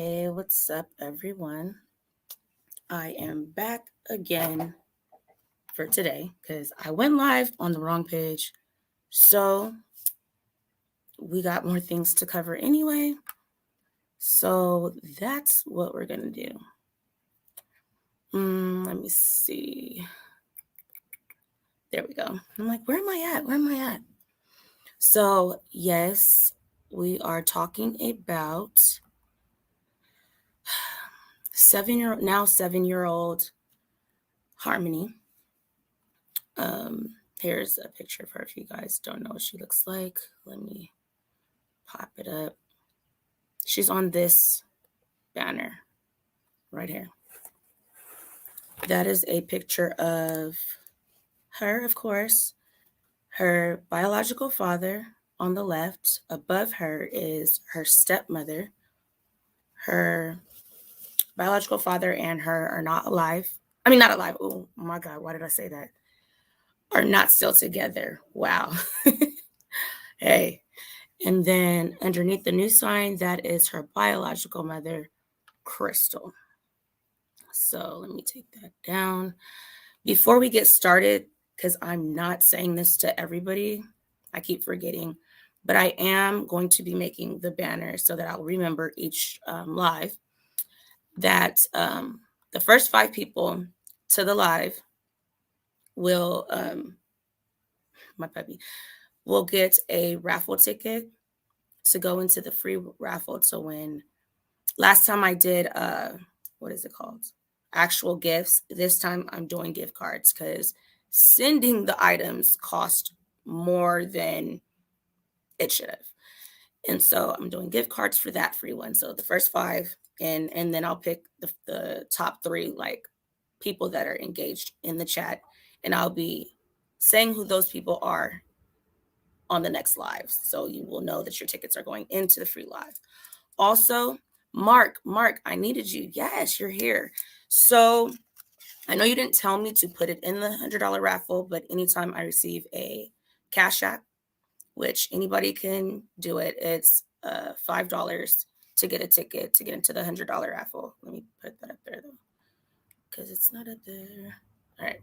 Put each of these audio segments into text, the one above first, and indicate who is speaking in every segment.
Speaker 1: Hey, what's up, everyone? I am back again for today because I went live on the wrong page. So we got more things to cover anyway. So that's what we're going to do. Let me see. There we go. I'm like, where am I at? Where am I at? So, yes, we are talking about 7-year-old Harmony. Here's a picture of her if you guys don't know what she looks like. Let me pop it up. She's on this banner right here. That is a picture of her, of course, her biological father on the left. Above her is her stepmother. Her biological father and her are not alive. I mean, not alive. Oh my God, why did I say that? Are not still together. Wow. Hey. And then underneath the new sign, that is her biological mother, Crystal. So let me take that down. Before we get started, because I'm not saying this to everybody, I keep forgetting, but I am going to be making the banner so that I'll remember each live that the first 5 people to the live will, my puppy, will get a raffle ticket to go into the free raffle to win. Last time I did, what is it called? Actual gifts. This time I'm doing gift cards because sending the items cost more than it should have. And so I'm doing gift cards for that free one. So the first 5, and then I'll pick the top 3, like people that are engaged in the chat. And I'll be saying who those people are on the next live. So you will know that your tickets are going into the free live. Also, Mark, I needed you. Yes, you're here. So I know you didn't tell me to put it in the $100 raffle, but anytime I receive a Cash App, which anybody can do it, it's $5 to get a ticket to get into the $100 raffle. Let me put that up there though, because it's not up there. All right.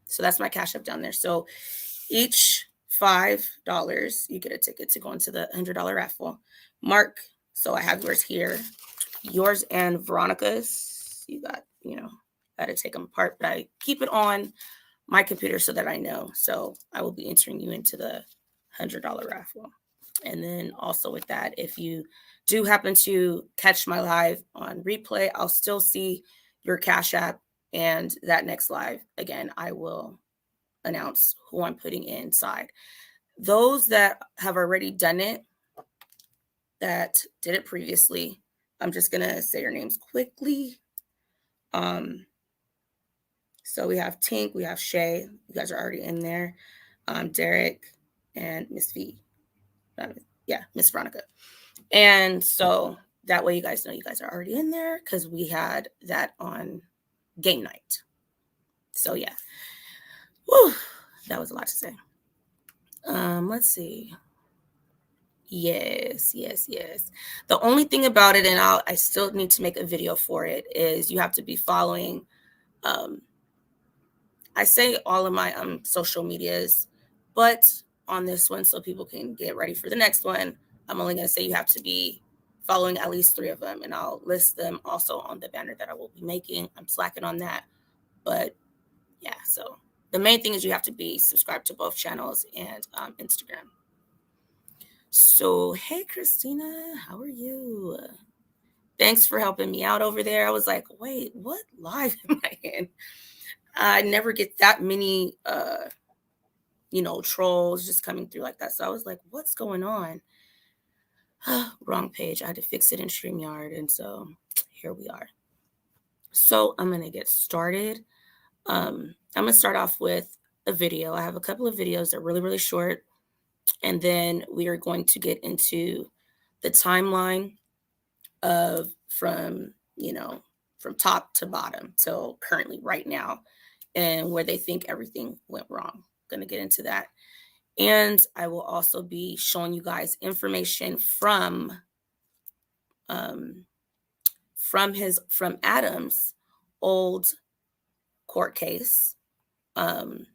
Speaker 1: So that's my Cash App down there. So each $5, you get a ticket to go into the $100 raffle. Mark, so I have yours here. Yours and Veronica's, you got, got to take them apart, but I keep it on my computer so that I know. So I will be entering you into the $100 raffle. And then also with that, if you do happen to catch my live on replay, I'll still see your Cash App, and that next live, again, I will announce who I'm putting inside. Those that have already done it, that did it previously, I'm just gonna say your names quickly. So we have Tink, we have Shay, you guys are already in there. Derek and Miss V. Miss Veronica. And so that way you guys know you guys are already in there because we had that on game night. So yeah. Whew, that was a lot to say. Let's see. Yes. The only thing about it, and I still need to make a video for it, is you have to be following. I say all of my social medias, but on this one, so people can get ready for the next one, I'm only going to say you have to be following at least 3 of them, and I'll list them also on the banner that I will be making. I'm slacking on that, but yeah. So the main thing is you have to be subscribed to both channels and Instagram. So, hey, Christina, how are you? Thanks for helping me out over there. I was like, wait, what live am I in? I never get that many, trolls just coming through like that. So I was like, what's going on? Wrong page. I had to fix it in StreamYard. And so here we are. So I'm going to get started. I'm going to start off with a video. I have a couple of videos that are really, really short. And then we are going to get into the timeline of from top to bottom till currently right now, and where they think everything went wrong. Going to get into that. And I will also be showing you guys information from from Adam's old court case, from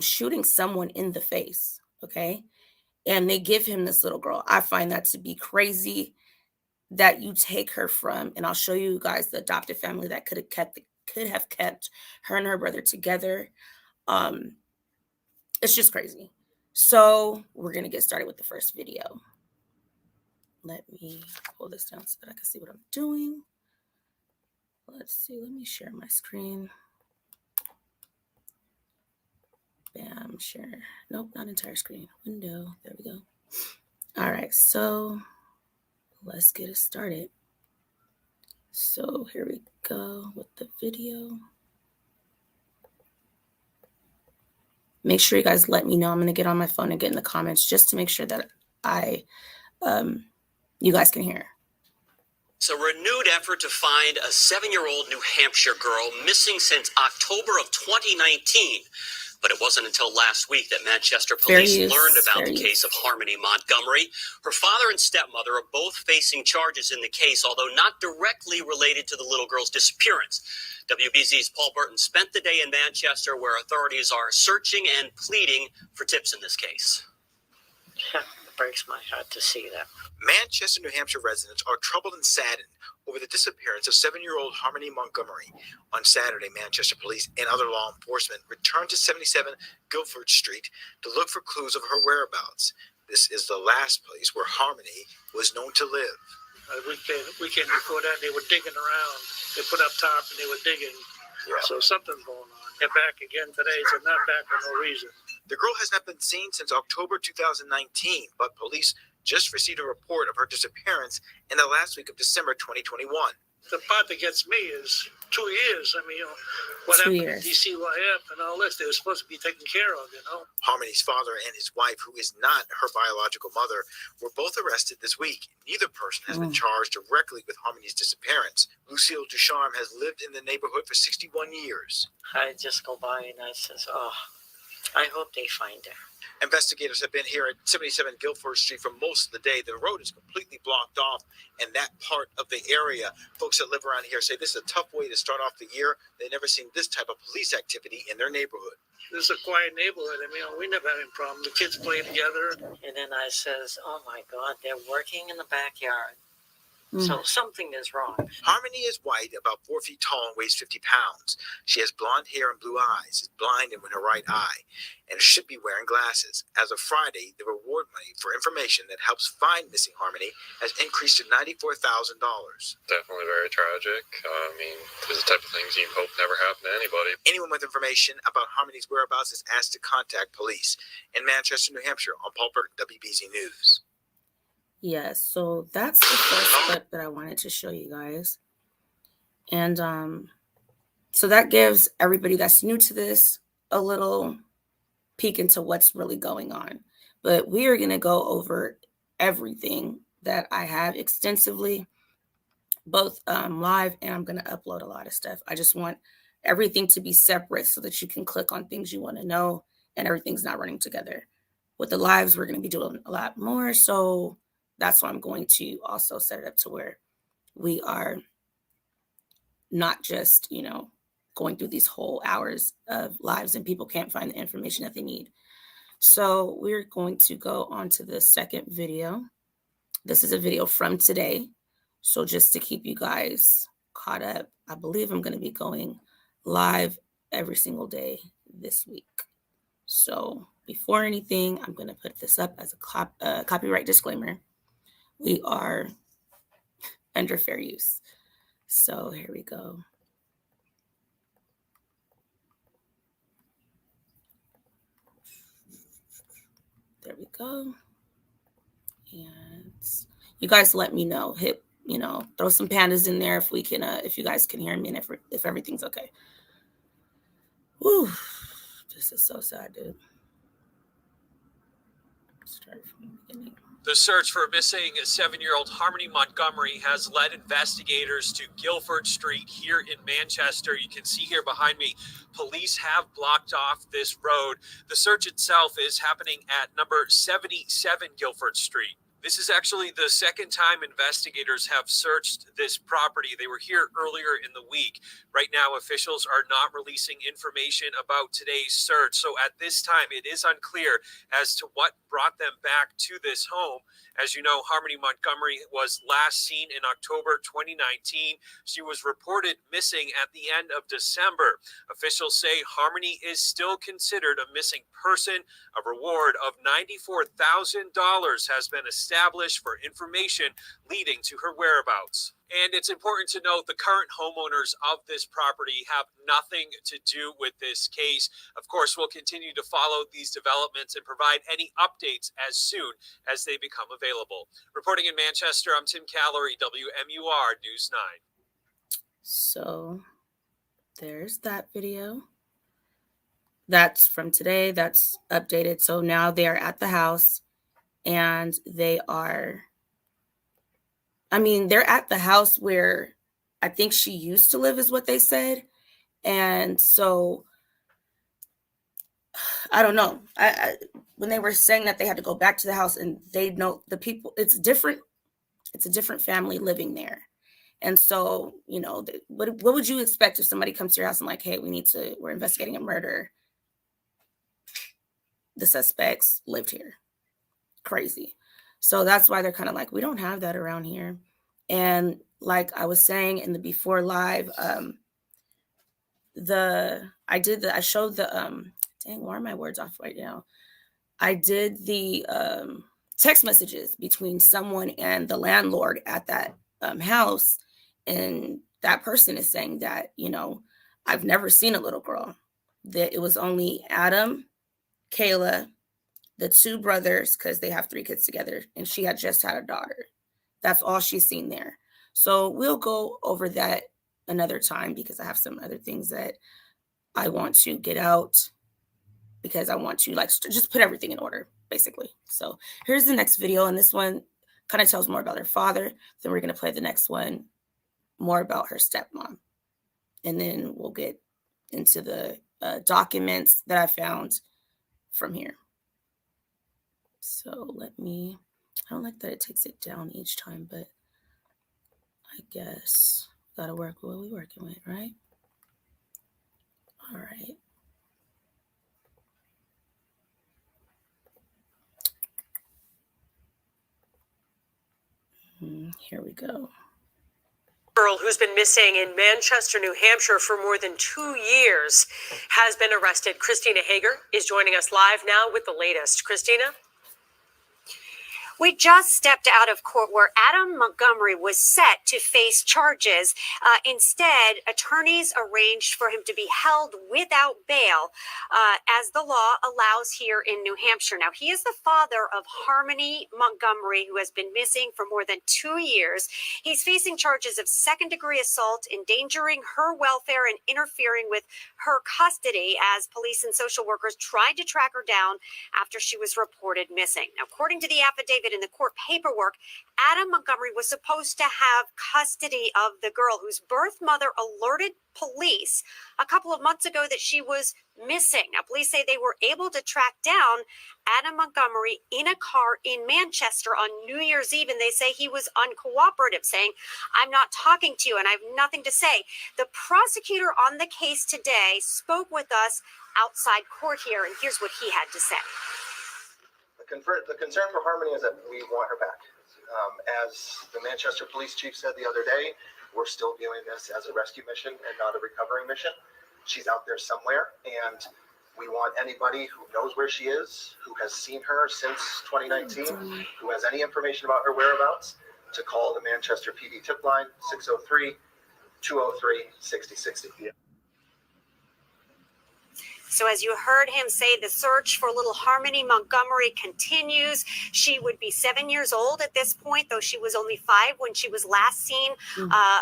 Speaker 1: shooting someone in the face, okay? And they give him this little girl. I find that to be crazy that you take her from, and I'll show you guys the adoptive family that could have kept her and her brother together. It's just crazy. So we're gonna get started with the first video. Let me pull this down so that I can see what I'm doing. Let's see, let me share my screen. Bam, share. Nope, not entire screen. Window, there we go. All right, so let's get it started. So here we go with the video. Make sure you guys let me know. I'm gonna get on my phone and get in the comments just to make sure that you guys can hear.
Speaker 2: It's a renewed effort to find a 7-year-old New Hampshire girl missing since October of 2019. But it wasn't until last week that Manchester police learned about the case of Harmony Montgomery. Her father and stepmother are both facing charges in the case, although not directly related to the little girl's disappearance. WBZ's Paul Burton spent the day in Manchester, where authorities are searching and pleading for tips in this case.
Speaker 3: It breaks my heart to see that.
Speaker 4: Manchester, New Hampshire residents are troubled and saddened over the disappearance of 7-year-old Harmony Montgomery. On Saturday, Manchester police and other law enforcement returned to 77 Guilford Street to look for clues of her whereabouts. This is the last place where Harmony was known to live.
Speaker 5: Weekend before that, they were digging around. They put up top and they were digging. Yeah. So something's going on. They're back again today, so not back for no reason.
Speaker 4: The girl has not been seen since October 2019, but police just received a report of her disappearance in the last week of December 2021.
Speaker 5: The part that gets me is 2 years. I mean, what happened to DCYF and all this, they were supposed to be taken care of,
Speaker 4: Harmony's father and his wife, who is not her biological mother, were both arrested this week. Neither person has been charged directly with Harmony's disappearance. Lucille Ducharme has lived in the neighborhood for 61 years.
Speaker 3: I just go by and I says, I hope they find her.
Speaker 4: Investigators have been here at 77 Guilford Street for most of the day. The road is completely blocked off, and that part of the area, folks that live around here say this is a tough way to start off the year. They've never seen this type of police activity in their neighborhood.
Speaker 5: This is a quiet neighborhood. I mean, we never had any problem. The kids play together.
Speaker 3: And then I says, oh my God, they're working in the backyard. So something is wrong.
Speaker 4: Harmony is white, about 4 feet tall, and weighs 50 pounds. She has blonde hair and blue eyes, is blind in her right eye, and should be wearing glasses. As of Friday, the reward money for information that helps find missing Harmony has increased to $94,000.
Speaker 6: Definitely very tragic. I mean, these are the type of things you hope never happen to anybody.
Speaker 4: Anyone with information about Harmony's whereabouts is asked to contact police. In Manchester, New Hampshire, I'm Paul Burton, WBZ News.
Speaker 1: Yes, so that's the first clip that I wanted to show you guys. And so that gives everybody that's new to this a little peek into what's really going on. But we are going to go over everything that I have extensively, both live, and I'm going to upload a lot of stuff. I just want everything to be separate so that you can click on things you want to know and everything's not running together. With the lives, we're going to be doing a lot more, so that's why I'm going to also set it up to where we are not just, going through these whole hours of lives and people can't find the information that they need. So we're going to go on to the second video. This is a video from today. So just to keep you guys caught up, I believe I'm going to be going live every single day this week. So before anything, I'm going to put this up as a copyright disclaimer. We are under fair use. So here we go. There we go. And you guys let me know. Throw some pandas in there if we can, if you guys can hear me and if everything's okay. Woo, this is so sad, dude. Start from the beginning.
Speaker 7: The search for missing 7-year-old Harmony Montgomery has led investigators to Guilford Street here in Manchester. You can see here behind me, police have blocked off this road. The search itself is happening at number 77 Guilford Street. This is actually the second time investigators have searched this property. They were here earlier in the week. Right now, officials are not releasing information about today's search. So at this time, it is unclear as to what brought them back to this home. As you know, Harmony Montgomery was last seen in October 2019. She was reported missing at the end of December. Officials say Harmony is still considered a missing person. A reward of $94,000 has been established for information leading to her whereabouts. And it's important to note the current homeowners of this property have nothing to do with this case. Of course, we'll continue to follow these developments and provide any updates as soon as they become available. Reporting in Manchester, I'm Tim Callery, WMUR News 9.
Speaker 1: So there's that video. That's from today. That's updated. So now they are at the house and they're at the house where I think she used to live is what they said. And so I don't know. When they were saying that they had to go back to the house and they know the people, it's different. It's a different family living there. And so, you know, what would you expect if somebody comes to your house and like, hey, we're investigating a murder. The suspects lived here. Crazy. So that's why they're kind of like, we don't have that around here. And like I was saying in the before live, I showed the, dang, why are my words off right now? I did the text messages between someone and the landlord at that house. And that person is saying that, you know, I've never seen a little girl. That it was only Adam, Kayla, the two brothers, because they have 3 kids together, and she had just had a daughter. That's all she's seen there. So we'll go over that another time because I have some other things that I want to get out because I want to just put everything in order, basically. So here's the next video, and this one kind of tells more about her father. Then we're going to play the next one, more about her stepmom. And then we'll get into the documents that I found from here. So I don't like that it takes it down each time, but I guess gotta work with what we're working with, right? All right. Here we go.
Speaker 8: Girl who's been missing in Manchester, New Hampshire for more than 2 years has been arrested. Christina Hager is joining us live now with the latest. Christina?
Speaker 9: We just stepped out of court where Adam Montgomery was set to face charges. Instead, attorneys arranged for him to be held without bail, as the law allows here in New Hampshire. Now, he is the father of Harmony Montgomery, who has been missing for more than 2 years. He's facing charges of second-degree assault, endangering her welfare, and interfering with her custody as police and social workers tried to track her down after she was reported missing. Now, according to the affidavit in the court paperwork, Adam Montgomery was supposed to have custody of the girl whose birth mother alerted police a couple of months ago that she was missing. Now, police say they were able to track down Adam Montgomery in a car in Manchester on New Year's Eve, and they say he was uncooperative, saying, I'm not talking to you and I have nothing to say. The prosecutor on the case today spoke with us outside court here, and here's what he had to say.
Speaker 10: The concern for Harmony is that we want her back. As the Manchester police chief said the other day, we're still viewing this as a rescue mission and not a recovery mission. She's out there somewhere, and we want anybody who knows where she is, who has seen her since 2019, who has any information about her whereabouts, to call the Manchester PD tip line, 603-203-6060.
Speaker 9: So as you heard him say, the search for little Harmony Montgomery continues. She would be 7 years old at this point, though she was only 5 when she was last seen,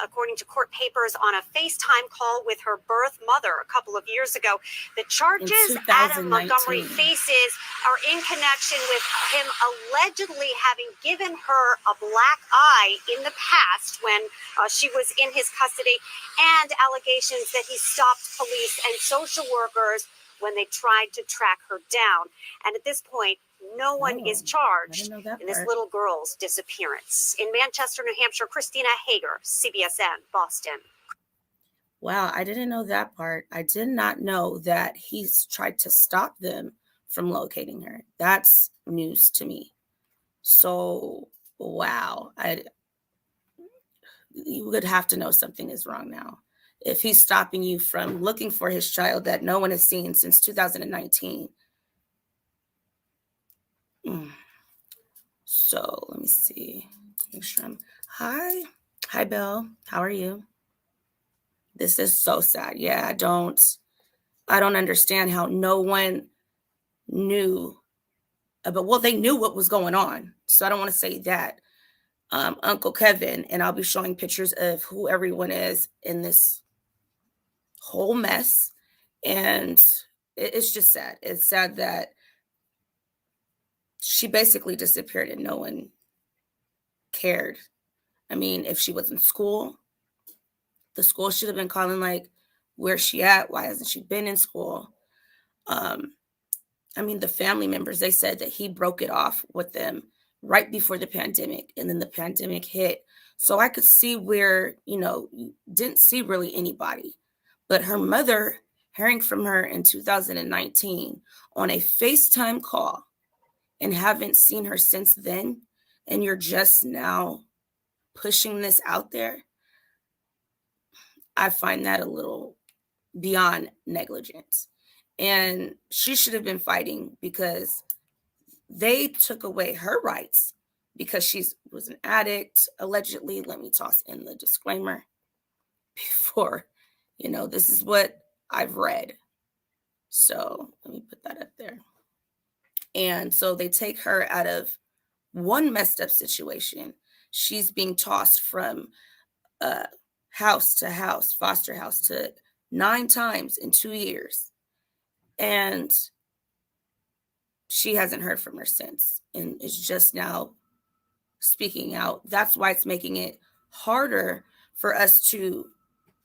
Speaker 9: according to court papers, on a FaceTime call with her birth mother a couple of years ago. The charges Adam Montgomery faces are in connection with him allegedly having given her a black eye in the past when she was in his custody, and allegations that he stopped police and social workers when they tried to track her down. And at this point, no one
Speaker 1: Oh,
Speaker 9: is
Speaker 1: I
Speaker 9: charged
Speaker 1: didn't know that
Speaker 9: in this
Speaker 1: part.
Speaker 9: little girl's disappearance. In Manchester, New Hampshire, Christina Hager, CBSN, Boston.
Speaker 1: Wow, I didn't know that part. I did not know that he's tried to stop them from locating her. That's news to me. So, wow, you would have to know something is wrong now. If he's stopping you from looking for his child that no one has seen since 2019. So let me see. Make sure Hi, Bill. How are you? This is so sad. Yeah, I don't understand how no one knew about, well, they knew what was going on. So I don't want to say that. Uncle Kevin, and I'll be showing pictures of who everyone is in this whole mess. And it's just sad. It's sad that she basically disappeared and no one cared. I mean, if she was in school, the school should have been calling, like, where's she at? Why hasn't she been in school? I mean, the family members, they said that he broke it off with them right before the pandemic, and then the pandemic hit. So I could see where, you didn't see really anybody. But her mother, hearing from her in 2019 on a FaceTime call and haven't seen her since then, and you're just now pushing this out there, I find that a little beyond negligence. And she should have been fighting because they took away her rights because she was an addict, allegedly. Let me toss in the disclaimer before, this is what I've read. So let me put that up there. And so they take her out of one messed up situation. She's being tossed from house to house, foster house, to 9 times in 2 years. And she hasn't heard from her since and is just now speaking out. That's why it's making it harder for us to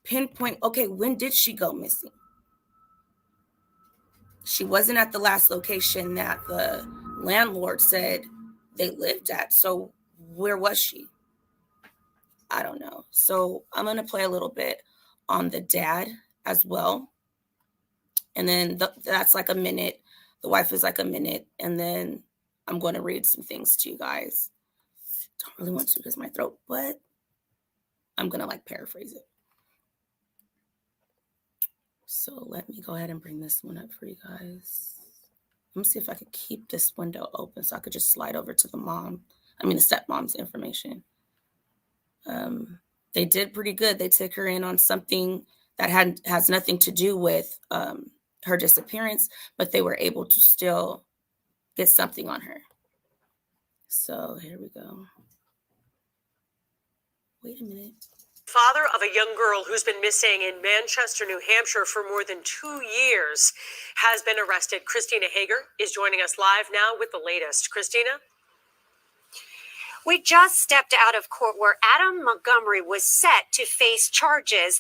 Speaker 1: pinpoint, okay, when did she go missing? She wasn't at the last location that the landlord said they lived at. So where was she? I don't know. So I'm going to play a little bit on the dad as well. And then that's like a minute. The wife is like a minute. And then I'm going to read some things to you guys. Don't really want to because my throat, but I'm going to paraphrase it. So let me go ahead and bring this one up for you guys. Let me see if I could keep this window open so I could just slide over to the stepmom's information. They did pretty good. They took her in on something that has nothing to do with her disappearance, but they were able to still get something on her. So here we go. Wait a minute.
Speaker 8: Father of a young girl who's been missing in Manchester, New Hampshire for more than 2 years has been arrested. Christina Hager is joining us live now with the latest. Christina?
Speaker 9: We just stepped out of court where Adam Montgomery was set to face charges.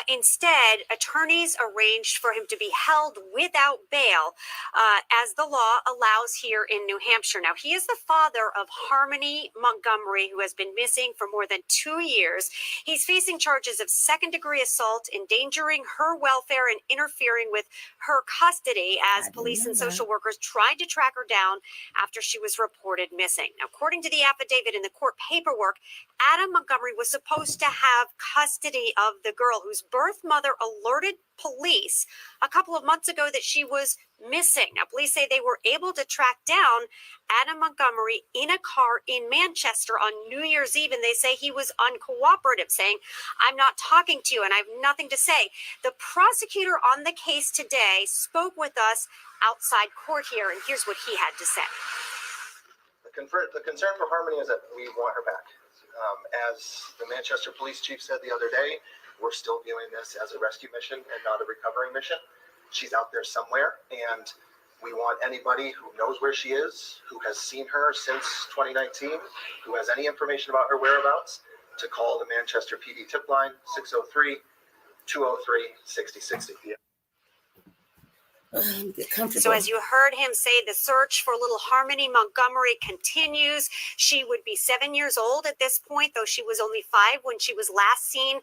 Speaker 9: Instead, attorneys arranged for him to be held without bail, as the law allows here in New Hampshire. Now, he is the father of Harmony Montgomery, who has been missing for more than 2 years. He's facing charges of second-degree assault, endangering her welfare, and interfering with her custody as police and social workers tried to track her down after she was reported missing. Now, according to the affidavit in the court paperwork, Adam Montgomery was supposed to have custody of the girl whose birth mother alerted police a couple of months ago that she was missing. Now, police say they were able to track down Adam Montgomery in a car in Manchester on New Year's Eve, and they say he was uncooperative, saying, "I'm not talking to you and I have nothing to say." The prosecutor on the case today spoke with us outside court here, and here's what he had to say.
Speaker 10: The concern for Harmony is that we want her back. As the Manchester police chief said the other day, we're still viewing this as a rescue mission and not a recovery mission. She's out there somewhere, and we want anybody who knows where she is, who has seen her since 2019, who has any information about her whereabouts, to call the Manchester PD tip line, 603-203-6060.
Speaker 1: Get comfortable.
Speaker 9: So as you heard him say, the search for little Harmony Montgomery continues. She would be 7 years old at this point, though she was only 5 when she was last seen,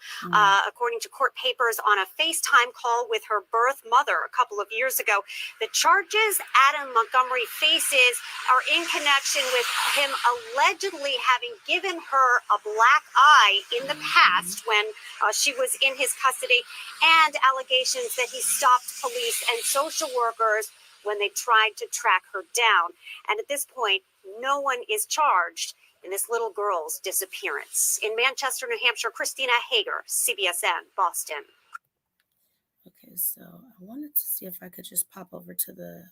Speaker 9: according to court papers, on a FaceTime call with her birth mother a couple of years ago. The charges Adam Montgomery faces are in connection with him allegedly having given her a black eye in the past when she was in his custody, and allegations that he stopped police and social workers when they tried to track her down. And at this point, no one is charged in this little girl's disappearance. In Manchester, New Hampshire, Christina Hager, CBSN, Boston.
Speaker 1: Okay, so I wanted to see if I could just pop over to the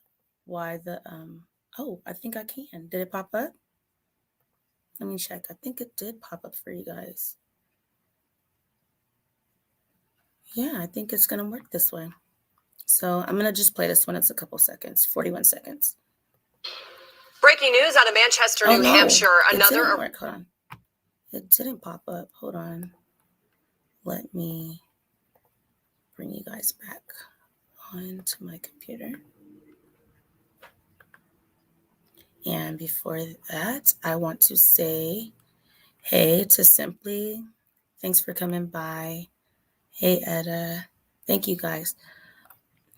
Speaker 1: oh, I think I can. Did it pop up? Let me check. I think it did pop up for you guys. Yeah, I think it's going to work this way. So I'm going to just play this one. It's a couple seconds, 41 seconds.
Speaker 8: Breaking news out of Manchester, New Hampshire. Another.
Speaker 1: Hold on. It didn't pop up. Hold on. Let me bring you guys back onto my computer. And before that, I want to say hey to Simply. Thanks for coming by. Hey, Etta. Thank you, guys.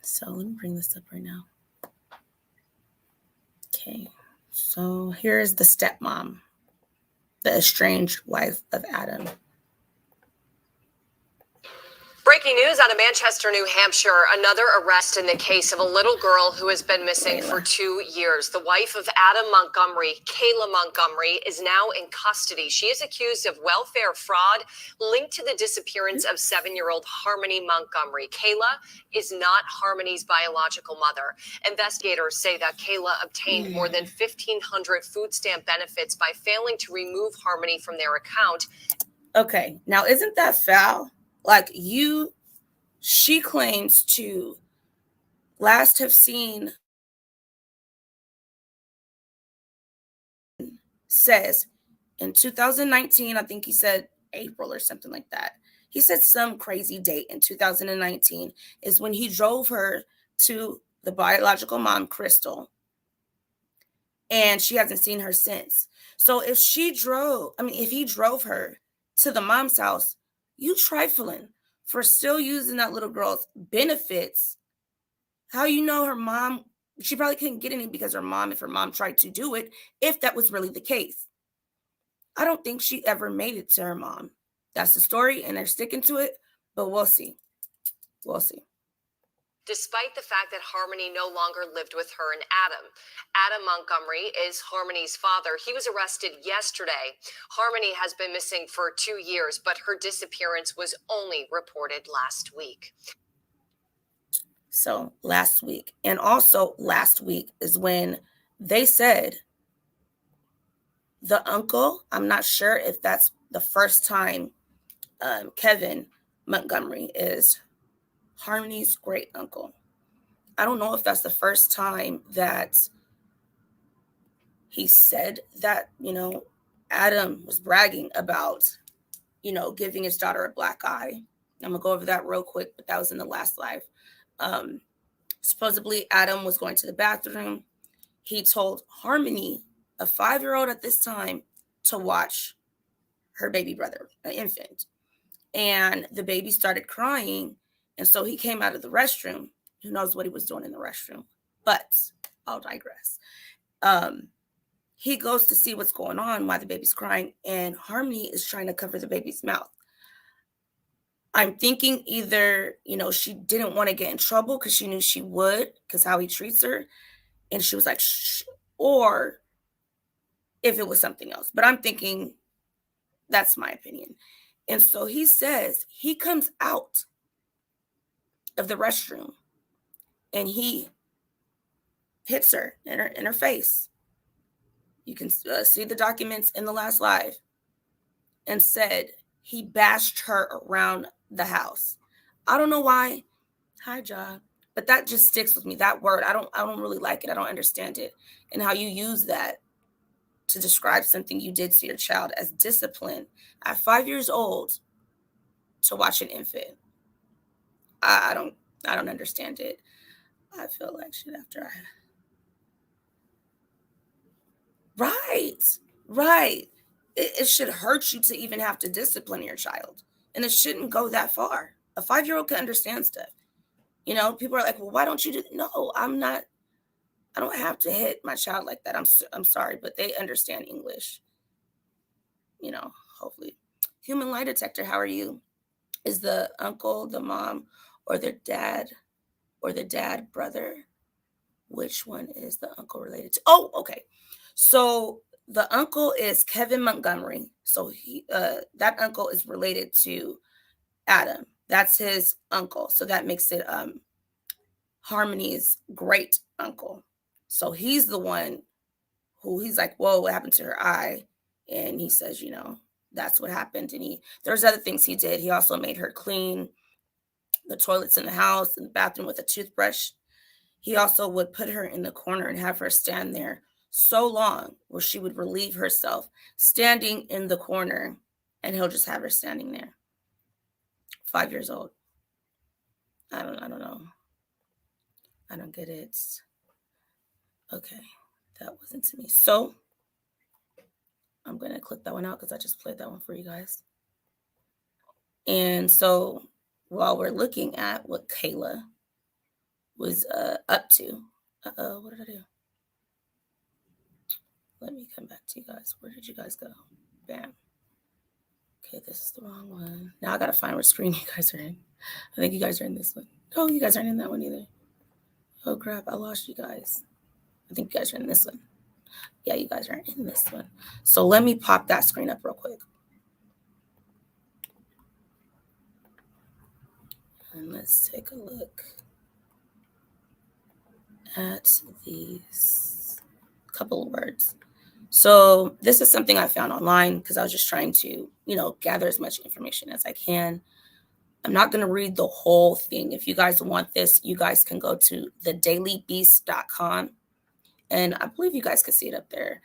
Speaker 1: So let me bring this up right now. Okay. So here's the stepmom, the estranged wife of Adam.
Speaker 8: Breaking news out of Manchester, New Hampshire. Another arrest in the case of a little girl who has been missing for 2 years. The wife of Adam Montgomery, Kayla Montgomery, is now in custody. She is accused of welfare fraud linked to the disappearance of 7-year-old Harmony Montgomery. Kayla is not Harmony's biological mother. Investigators say that Kayla obtained more than 1,500 food stamp benefits by failing to remove Harmony from their account.
Speaker 1: Okay, now isn't that foul? Like she claims to last have seen, says in 2019, I think he said April or something like that. He said some crazy date in 2019 is when he drove her to the biological mom, Crystal, and she hasn't seen her since. So if he drove her to the mom's house, you trifling for still using that little girl's benefits. How you know her mom, she probably couldn't get any because if her mom tried to do it, if that was really the case. I don't think she ever made it to her mom. That's the story, and they're sticking to it, but we'll see. We'll see.
Speaker 8: Despite the fact that Harmony no longer lived with her and Adam. Adam Montgomery is Harmony's father. He was arrested yesterday. Harmony has been missing for 2 years, but her disappearance was only reported last week.
Speaker 1: So last week. And also last week is when they said the uncle, I'm not sure if that's the first time Kevin Montgomery is Harmony's great uncle. I don't know if that's the first time that he said that, Adam was bragging about, giving his daughter a black eye. I'm going to go over that real quick, but that was in the last live. Supposedly, Adam was going to the bathroom. He told Harmony, a 5-year-old at this time, to watch her baby brother, an infant. And the baby started crying. And so he came out of the restroom. Who knows what he was doing in the restroom? But I'll digress. He goes to see what's going on, why the baby's crying. And Harmony is trying to cover the baby's mouth. I'm thinking either, she didn't want to get in trouble because she knew she would, because how he treats her. And she was like, shh. Or if it was something else. But I'm thinking that's my opinion. And so he says he comes out of the restroom and he hits her in her face. You can see the documents in the last live, and said he bashed her around the house. I don't know why. Hi, Ja. But that just sticks with me. That word, I don't really like it. I don't understand it. And how you use that to describe something you did to your child as discipline at 5 years old to watch an infant. I don't understand it. I feel like shit after I. Right. It should hurt you to even have to discipline your child. And it shouldn't go that far. A 5-year-old can understand stuff. You know, people are like, well, why don't you do? No, I'm not. I don't have to hit my child like that. I'm sorry, but they understand English. You know, hopefully. Human lie detector, how are you? Is the uncle, the mom, or the dad brother? Which one is the uncle related to? Oh, okay. So the uncle is Kevin Montgomery. So that uncle is related to Adam. That's his uncle. So that makes it Harmony's great uncle. So he's the one who he's like, whoa, what happened to her eye? And he says, you know, that's what happened. And there's other things he did. He also made her clean the toilets in the house and the bathroom with a toothbrush. He also would put her in the corner and have her stand there so long where she would relieve herself standing in the corner, and he'll just have her standing there. 5 years old. I don't know. I don't get it. Okay, that wasn't to me. So I'm going to click that one out because I just played that one for you guys. And so while we're looking at what Kayla was up to, what did I do? Let me come back to you guys. Where did you guys go? Bam. Okay, this is the wrong one. Now I got to find what screen you guys are in. I think you guys are in this one. No, you guys aren't in that one either. Oh, crap. I lost you guys. I think you guys are in this one. Yeah, you guys aren't in this one. So let me pop that screen up real quick. And let's take a look at these couple of words. So this is something I found online because I was just trying to, gather as much information as I can. I'm not going to read the whole thing. If you guys want this, you guys can go to thedailybeast.com. And I believe you guys can see it up there.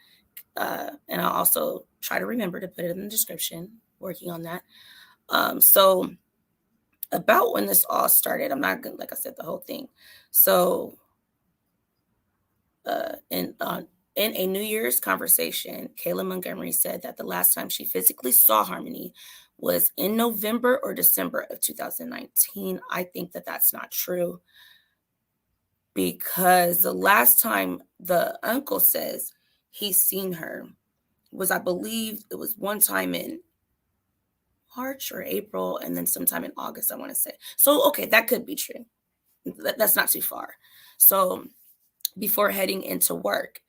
Speaker 1: And I'll also try to remember to put it in the description, working on that. So about when this all started, I'm not going to, like I said, the whole thing. So in a New Year's conversation, Kayla Montgomery said that the last time she physically saw Harmony was in November or December of 2019. I think that that's not true because the last time the uncle says he's seen her was, I believe it was one time in March or April and then sometime in August, I want to say. So, okay, that could be true. That's not too far. So before heading into work,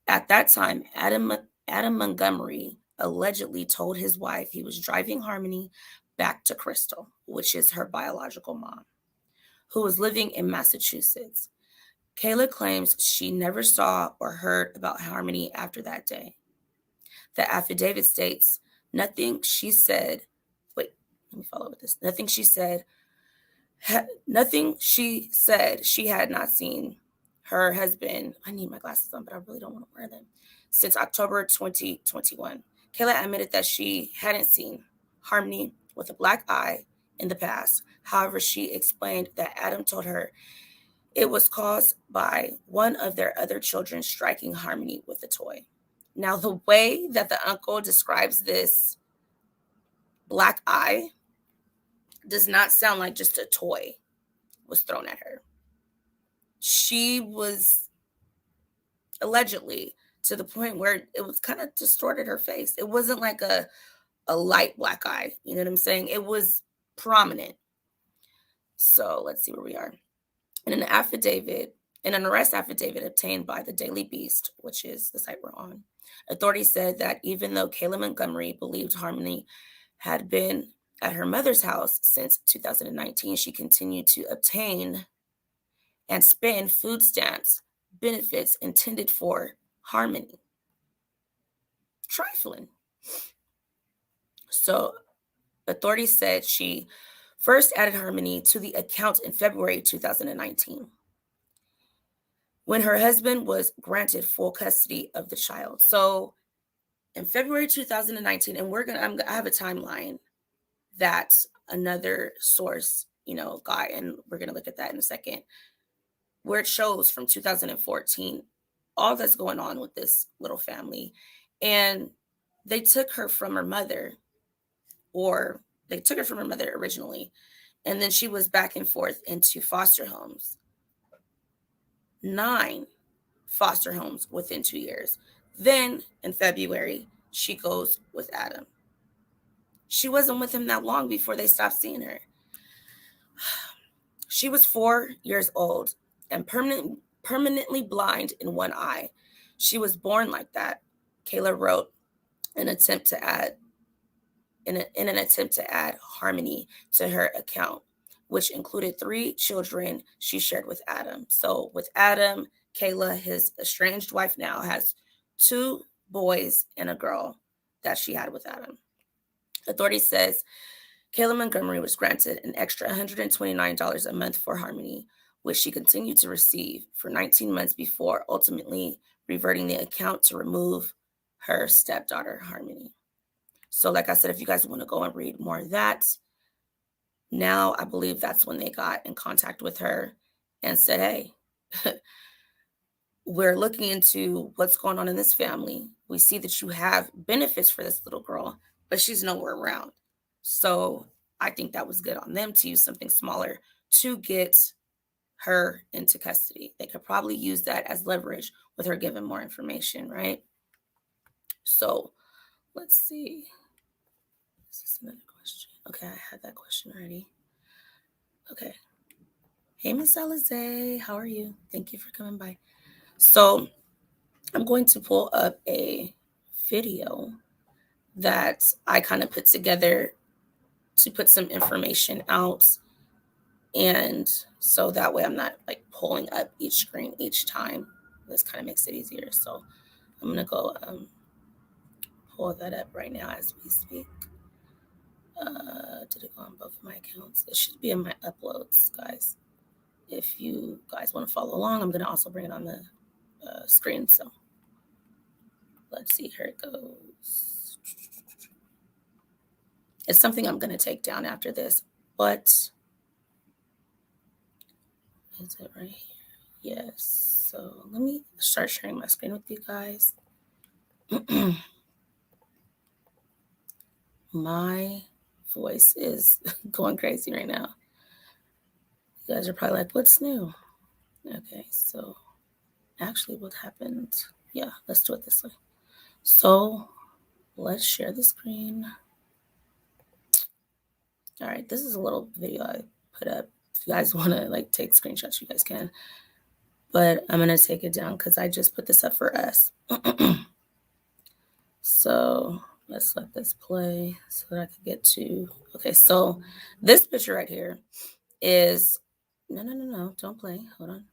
Speaker 1: at that time, Adam Montgomery allegedly told his wife he was driving Harmony back to Crystal, which is her biological mom, who was living in Massachusetts. Kayla claims she never saw or heard about Harmony after that day. The affidavit states, nothing she said she had not seen her husband. I need my glasses on, but I really don't want to wear them. Since October 2021. Kayla admitted that she hadn't seen Harmony with a black eye in the past. However, she explained that Adam told her it was caused by one of their other children striking Harmony with a toy. Now, the way that the uncle describes this black eye does not sound like just a toy was thrown at her. She was allegedly to the point where it was kind of distorted her face. It wasn't like a light black eye. You know what I'm saying? It was prominent. So let's see where we are. In an arrest affidavit obtained by the Daily Beast, which is the site we're on, authorities said that even though Kayla Montgomery believed Harmony had been at her mother's house since 2019, she continued to obtain and spend food stamps benefits intended for Harmony. Trifling. So authorities said she first added Harmony to the account in February 2019 when her husband was granted full custody of the child. So in February 2019, and I have a timeline that another source, got, and we're going to look at that in a second. where it shows from 2014 all that's going on with this little family. And they took her from her mother, or they took her from her mother originally, and then she was back and forth into foster homes. 9 foster homes within 2 years. Then in February, she goes with Adam. She wasn't with him that long before they stopped seeing her. She was 4 years old and permanently blind in one eye. She was born like that, Kayla wrote in an attempt to add harmony to her account, which included 3 children she shared with Adam. So with Adam, Kayla, his estranged wife now, has 2 boys and a girl that she had with Adam. Authorities says Kayla Montgomery was granted an extra $129 a month for Harmony, which she continued to receive for 19 months before ultimately reverting the account to remove her stepdaughter, Harmony. So like I said, if you guys want to go and read more of that, now I believe that's when they got in contact with her and said, hey, we're looking into what's going on in this family. We see that you have benefits for this little girl, but she's nowhere around. So I think that was good on them to use something smaller to get her into custody. They could probably use that as leverage with her giving more information, right? So let's see. Is this another question? Okay, I had that question already. Okay. Hey, Miss Alize, how are you? Thank you for coming by. So I'm going to pull up a video that I kind of put together to put some information out. And so that way I'm not like pulling up each screen each time. This kind of makes it easier. So I'm going to go pull that up right now as we speak. Did it go on both of my accounts? It should be in my uploads, guys. If you guys want to follow along, I'm going to also bring it on the screen. So let's see, here it goes. It's something I'm going to take down after this, but is it right here? Yes. So let me start sharing my screen with you guys. My voice is going crazy right now. You guys are probably like, what's new? Okay, so actually what happened? Yeah, let's do it this way. So let's share the screen. All right, this is a little video I put up. If you guys want to like take screenshots, you guys can. But I'm going to take it down because I just put this up for us. So let's let this play so that I can get to, okay, so this picture right here is, no, don't play, hold on.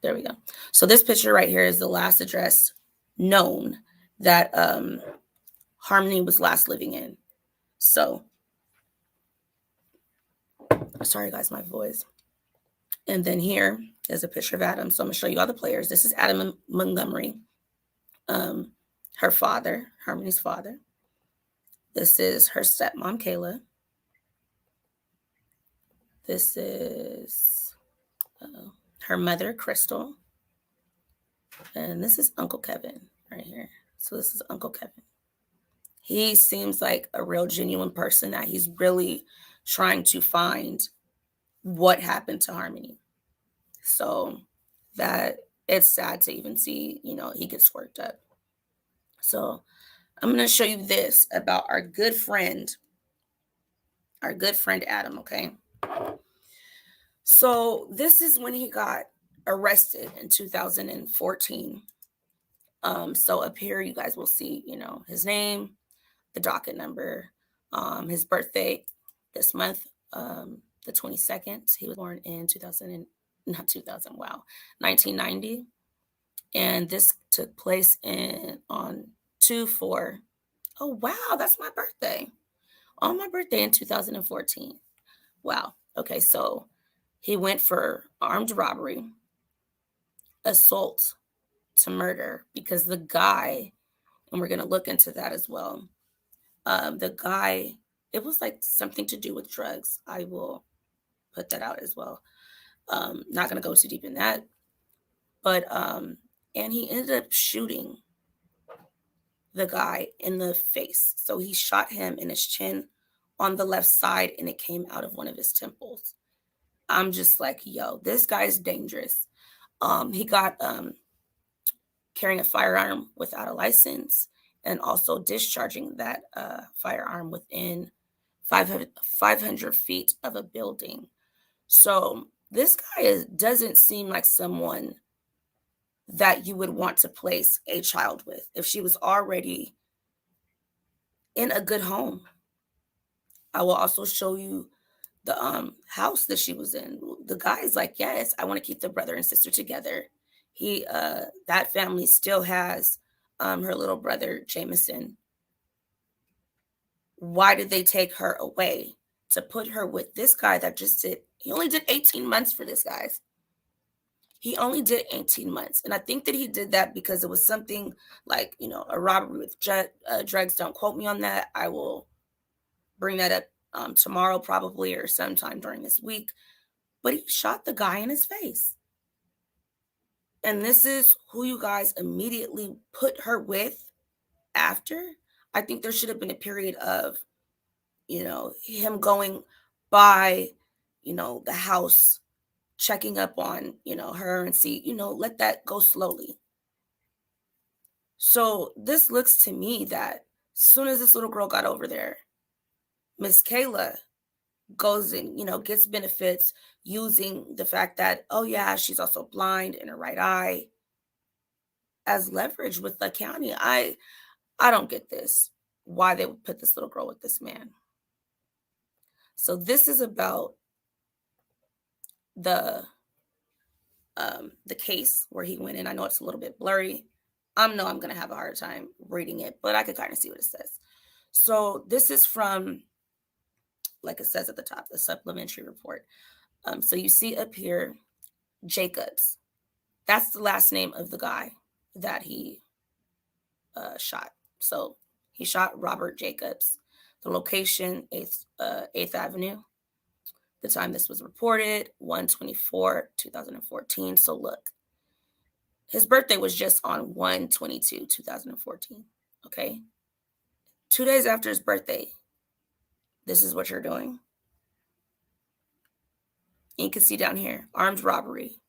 Speaker 1: There we go. So this picture right here is the last address known that Harmony was last living in. So, sorry guys, my voice. And then here is a picture of Adam. So I'm gonna show you all the players. This is Adam Montgomery, her father, Harmony's father. This is her stepmom, Kayla. This is her mother, Crystal. And this is Uncle Kevin right here. So this is Uncle Kevin. He seems like a real genuine person that he's really trying to find what happened to Harmony. So that it's sad to even see, you know, he gets worked up. So I'm going to show you this about our good friend Adam, okay? So this is when he got arrested in 2014. So up here, you guys will see, you know, his name, the docket number, his birthday this month, the 22nd. He was born in 1990. And this took place on 2/4. Oh, wow, that's my birthday. On my birthday in 2014. Wow. Okay, so he went for armed robbery, assault to murder, because the guy, and we're going to look into that as well. The guy, it was like something to do with drugs. I will put that out as well. Not going to go too deep in that. But, and he ended up shooting the guy in the face. So he shot him in his chin on the left side, and it came out of one of his temples. I'm just like, yo, this guy's dangerous. He got carrying a firearm without a license and also discharging that firearm within 500 feet of a building. So this guy doesn't seem like someone that you would want to place a child with if she was already in a good home. I will also show you the house that she was in. The guy's like, yes, I want to keep the brother and sister together. That family still has her little brother Jameson. Why did they take her away to put her with this guy that he only did 18 months for this, guys. He only did 18 months. And I think that he did that because it was something like, a robbery with drugs. Don't quote me on that. I will bring that up tomorrow probably, or sometime during this week. But he shot the guy in his face. And this is who you guys immediately put her with after. I think there should have been a period of, him going by, the house, checking up on, her and see, let that go slowly. So this looks to me that as soon as this little girl got over there, Miss Kayla goes and, gets benefits using the fact that, oh yeah, she's also blind in her right eye as leverage with the county. I don't get this, why they would put this little girl with this man. So this is about the case where he went in. I know it's a little bit blurry. I know I'm going to have a hard time reading it, but I could kind of see what it says. So this is from, like it says at the top, the supplementary report. So you see up here, Jacobs. That's the last name of the guy that he shot. So he shot Robert Jacobs. The location, 8th Avenue. The time this was reported, 1/24/2014. So look, his birthday was just on 1/22/2014. Okay. 2 days after his birthday, this is what you're doing. And you can see down here, armed robbery,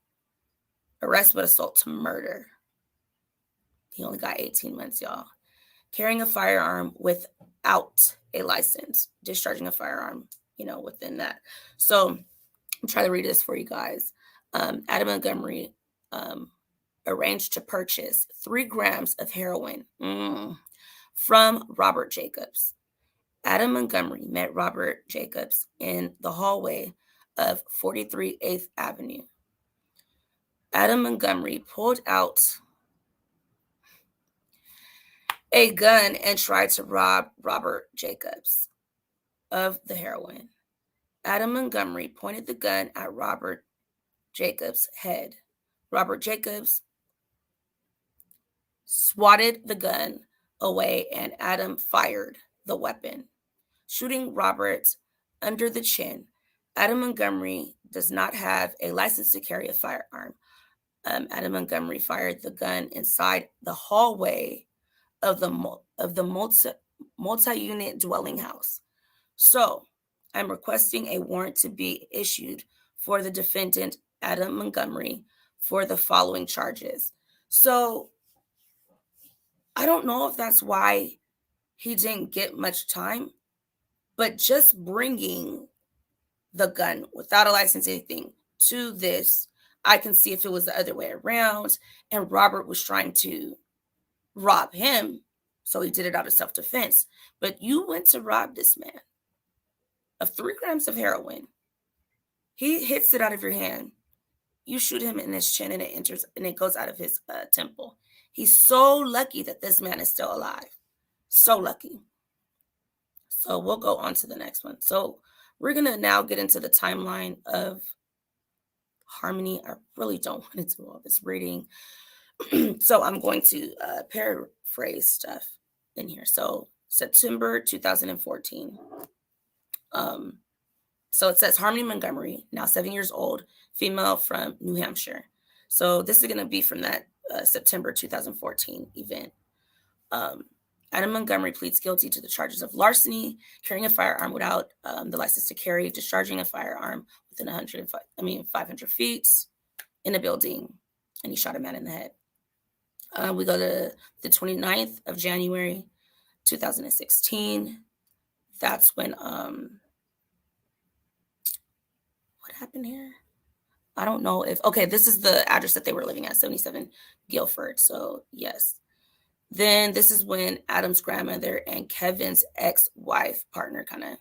Speaker 1: arrest with assault to murder. He only got 18 months, y'all. Carrying a firearm without a license, discharging a firearm, within that. So I'm trying to read this for you guys. Adam Montgomery arranged to purchase 3 grams of heroin from Robert Jacobs. Adam Montgomery met Robert Jacobs in the hallway of 43 8th Avenue. Adam Montgomery pulled out a gun and tried to rob Robert Jacobs of the heroin. Adam Montgomery pointed the gun at Robert Jacobs' head. Robert Jacobs swatted the gun away, and Adam fired the weapon, shooting Robert under the chin. Adam Montgomery does not have a license to carry a firearm. Adam Montgomery fired the gun inside the hallway of the multi-unit dwelling house. So I'm requesting a warrant to be issued for the defendant, Adam Montgomery, for the following charges. So I don't know if that's why he didn't get much time, but just bringing the gun without a license, anything to this, I can see if it was the other way around and Robert was trying to rob him, so he did it out of self-defense. But you went to rob this man of 3 grams of heroin. He hits it out of your hand. You shoot him in his chin and it enters and it goes out of his temple. He's so lucky that this man is still alive. So lucky. So we'll go on to the next one. So we're going to now get into the timeline of Harmony. I really don't want to do all this reading. So I'm going to paraphrase stuff in here. So September 2014. So it says Harmony Montgomery, now 7 years old, female from New Hampshire. So this is going to be from that September 2014 event. Adam Montgomery pleads guilty to the charges of larceny, carrying a firearm without the license to carry, discharging a firearm within 500 feet in a building, and he shot a man in the head. We go to the 29th of January, 2016. That's when, what happened here? I don't know if, okay, this is the address that they were living at, 77 Guilford. So yes. Then this is when Adam's grandmother and Kevin's ex-wife partner kind of,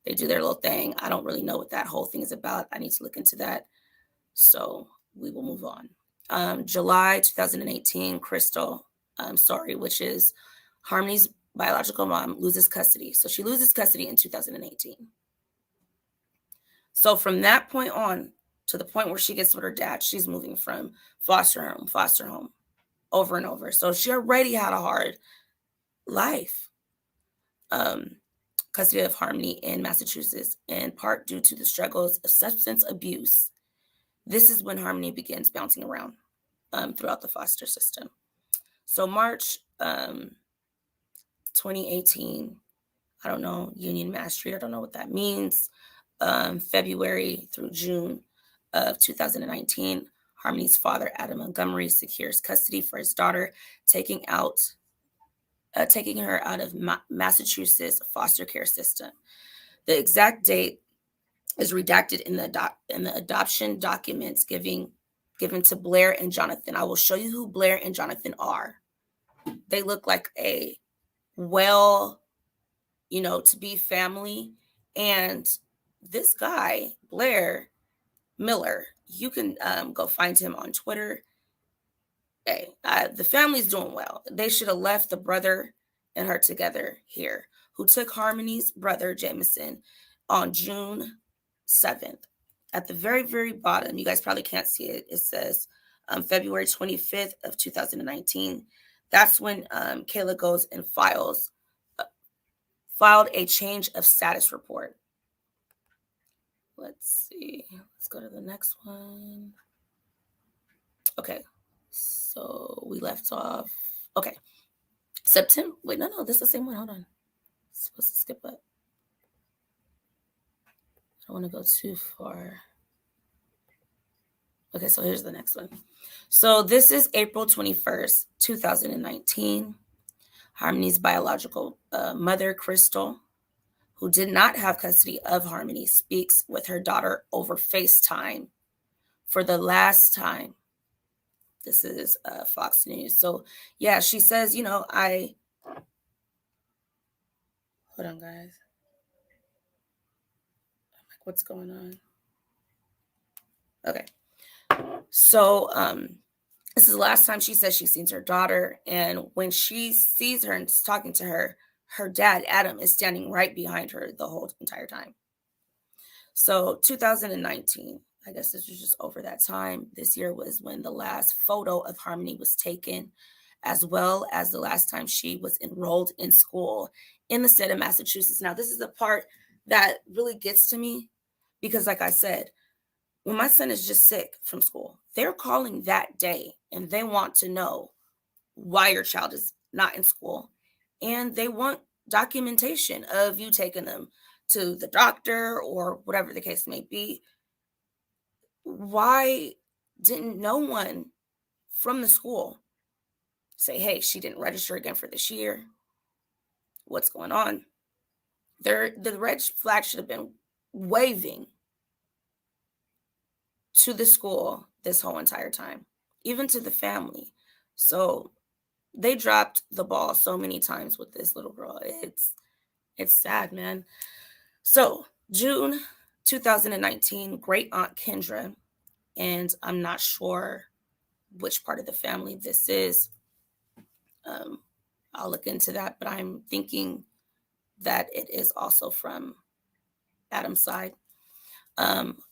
Speaker 1: they do their little thing. I don't really know what that whole thing is about. I need to look into that. So we will move on. July 2018, Crystal, which is Harmony's biological mom, loses custody. So she loses custody in 2018. So from that point on to the point where she gets with her dad, she's moving from foster home, over and over. So she already had a hard life. Custody of Harmony in Massachusetts, in part due to the struggles of substance abuse. This is when Harmony begins bouncing around throughout the foster system. So March 2018, I don't know, Union Mass Street, I don't know what that means. February through June of 2019, Harmony's father, Adam Montgomery, secures custody for his daughter, taking her out of Massachusetts foster care system. The exact date is redacted in the adoption documents given to Blair and Jonathan. I will show you who Blair and Jonathan are. They look like a to-be family. And this guy, Blair Miller, you can go find him on Twitter. Hey, the family's doing well. They should have left the brother and her together here, who took Harmony's brother, Jameson, on June 7th. At the very, very bottom, you guys probably can't see it. It says February 25th of 2019. That's when Kayla goes and filed a change of status report. Let's see. Let's go to the next one. Okay. So we left off. Okay. September. Wait, no, this is the same one. Hold on. It's supposed to skip up. I don't want to go too far. Okay, so here's the next one. So this is April 21st, 2019. Harmony's biological mother, Crystal, who did not have custody of Harmony, speaks with her daughter over FaceTime for the last time. This is Fox News. So, yeah, she says, hold on, guys. What's going on? Okay. So, this is the last time she says she sees her daughter. And when she sees her and is talking to her, her dad, Adam, is standing right behind her the whole entire time. So 2019, I guess this was just over that time. This year was when the last photo of Harmony was taken, as well as the last time she was enrolled in school in the state of Massachusetts. Now, this is the part that really gets to me because, like I said, when my son is just sick from school, they're calling that day and they want to know why your child is not in school. And they want documentation of you taking them to the doctor or whatever the case may be. Why didn't no one from the school say, hey, she didn't register again for this year? What's going on? The red flag should have been waving to the school this whole entire time, even to the family. So they dropped the ball so many times with this little girl. It's sad, man. So June 2019, great aunt Kendra, and I'm not sure which part of the family this is. I'll look into that, but I'm thinking that it is also from Adam's side.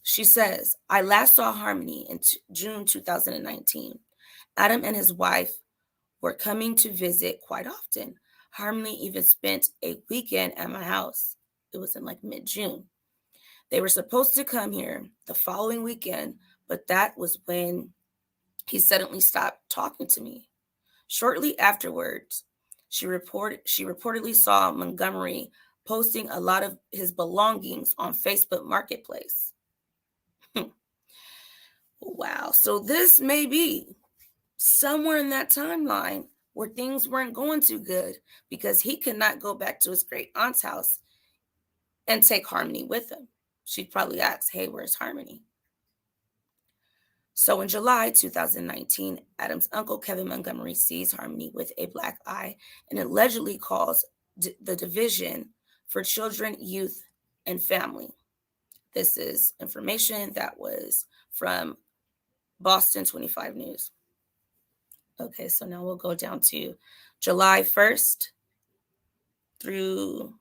Speaker 1: She says, I last saw Harmony in June 2019. Adam and his wife were coming to visit quite often. Harmony even spent a weekend at my house. It was in like mid-June. They were supposed to come here the following weekend, but that was when he suddenly stopped talking to me. Shortly afterwards, she reportedly saw Montgomery posting a lot of his belongings on Facebook Marketplace. Wow. So this may be somewhere in that timeline where things weren't going too good, because he could not go back to his great aunt's house and take Harmony with him. She'd probably ask, hey, where's Harmony? So in July 2019, Adam's uncle, Kevin Montgomery, sees Harmony with a black eye and allegedly calls the Division for Children, Youth, and Family. This is information that was from Boston 25 News. Okay, so now we'll go down to July 1st through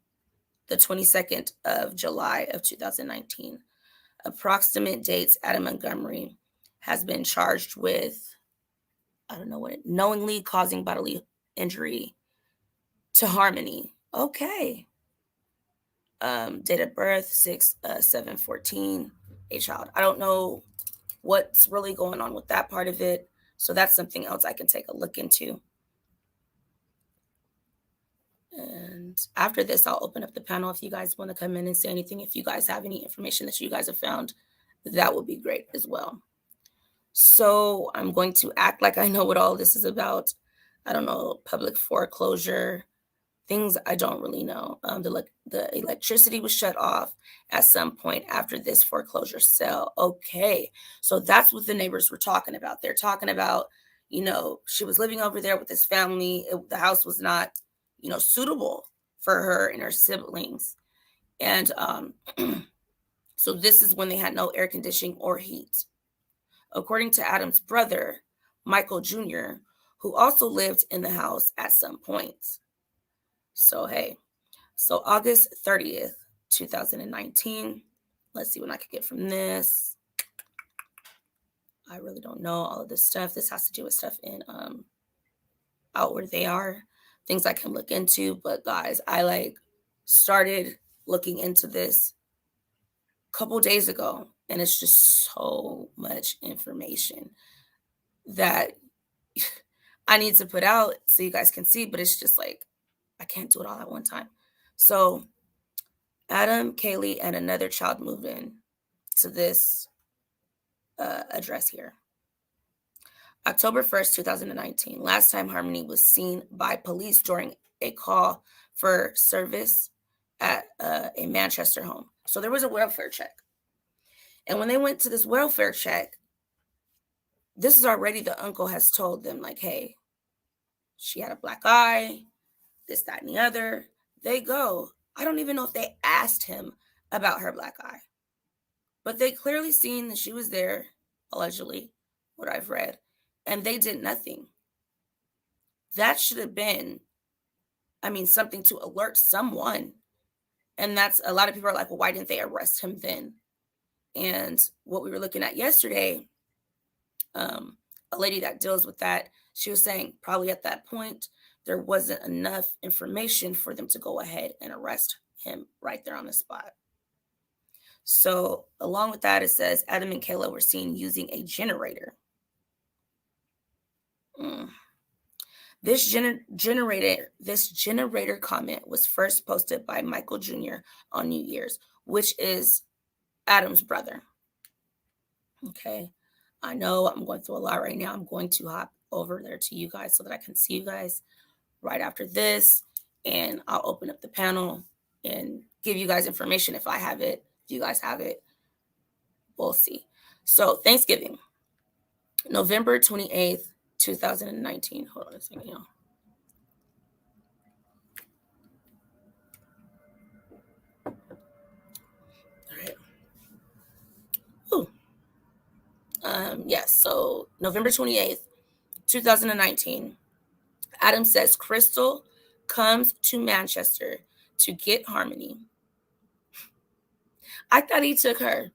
Speaker 1: the 22nd of July of 2019. Approximate dates: Adam Montgomery has been charged with, knowingly causing bodily injury to Harmony. Okay. Date of birth, 6/7/14, a child. I don't know what's really going on with that part of it. So that's something else I can take a look into. And after this, I'll open up the panel if you guys want to come in and say anything. If you guys have any information that you guys have found, that would be great as well. So I'm going to act like I know what all this is about. I don't know, public foreclosure, things I don't really know. The electricity was shut off at some point after this foreclosure sale. Okay, so that's what the neighbors were talking about. They're talking about, she was living over there with this family. The house was not, suitable for her and her siblings. And so this is when they had no air conditioning or heat. According to Adam's brother, Michael Jr., who also lived in the house at some point. So, so August 30th, 2019. Let's see what I can get from this. I really don't know all of this stuff. This has to do with stuff in out where they are, things I can look into. But guys, I started looking into this a couple days ago, and it's just so much information that I need to put out so you guys can see, but it's just I can't do it all at one time. So Adam, Kaylee, and another child moved in to this address here. October 1st, 2019. Last time Harmony was seen by police during a call for service at a Manchester home. So there was a welfare check. And when they went to this welfare check, this is already the uncle has told them, hey, she had a black eye, this, that, and the other. They go. I don't even know if they asked him about her black eye. But they clearly seen that she was there, allegedly, what I've read, and they did nothing. That should have been, something to alert someone. And that's, a lot of people are like, well, why didn't they arrest him then? And what we were looking at yesterday, a lady that deals with that, she was saying probably at that point, there wasn't enough information for them to go ahead and arrest him right there on the spot. So along with that, it says Adam and Kayla were seen using a generator. This generator comment was first posted by Michael Jr. on New Year's, which is Adam's brother. Okay. I know I'm going through a lot right now. I'm going to hop over there to you guys so that I can see you guys right after this. And I'll open up the panel and give you guys information if I have it. If you guys have it, we'll see. So Thanksgiving, November 28th, 2019. Hold on a second, y'all. All right. Ooh. Yes, so November 28th, 2019, Adam says Crystal comes to Manchester to get Harmony. I thought he took her.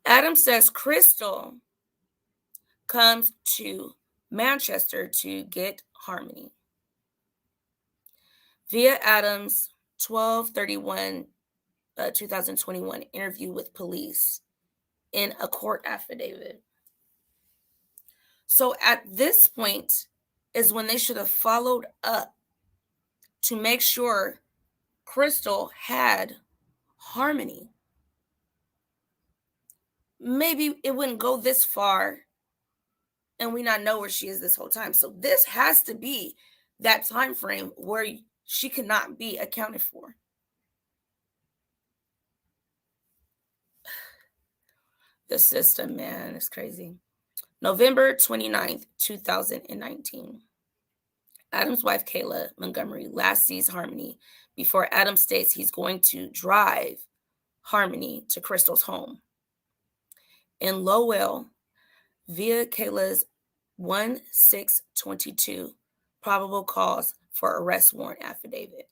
Speaker 1: Adam says Crystal comes to Manchester to get Harmony. Via Adam's 12/31 2021 interview with police in a court affidavit. So at this point is when they should have followed up to make sure Crystal had Harmony. Maybe it wouldn't go this far and we not know where she is this whole time. So this has to be that time frame where she cannot be accounted for. The system, man, is crazy. November 29th, 2019. Adam's wife, Kayla Montgomery, last sees Harmony before Adam states he's going to drive Harmony to Crystal's home. In Lowell, via Kayla's 1622 probable cause for arrest warrant affidavit.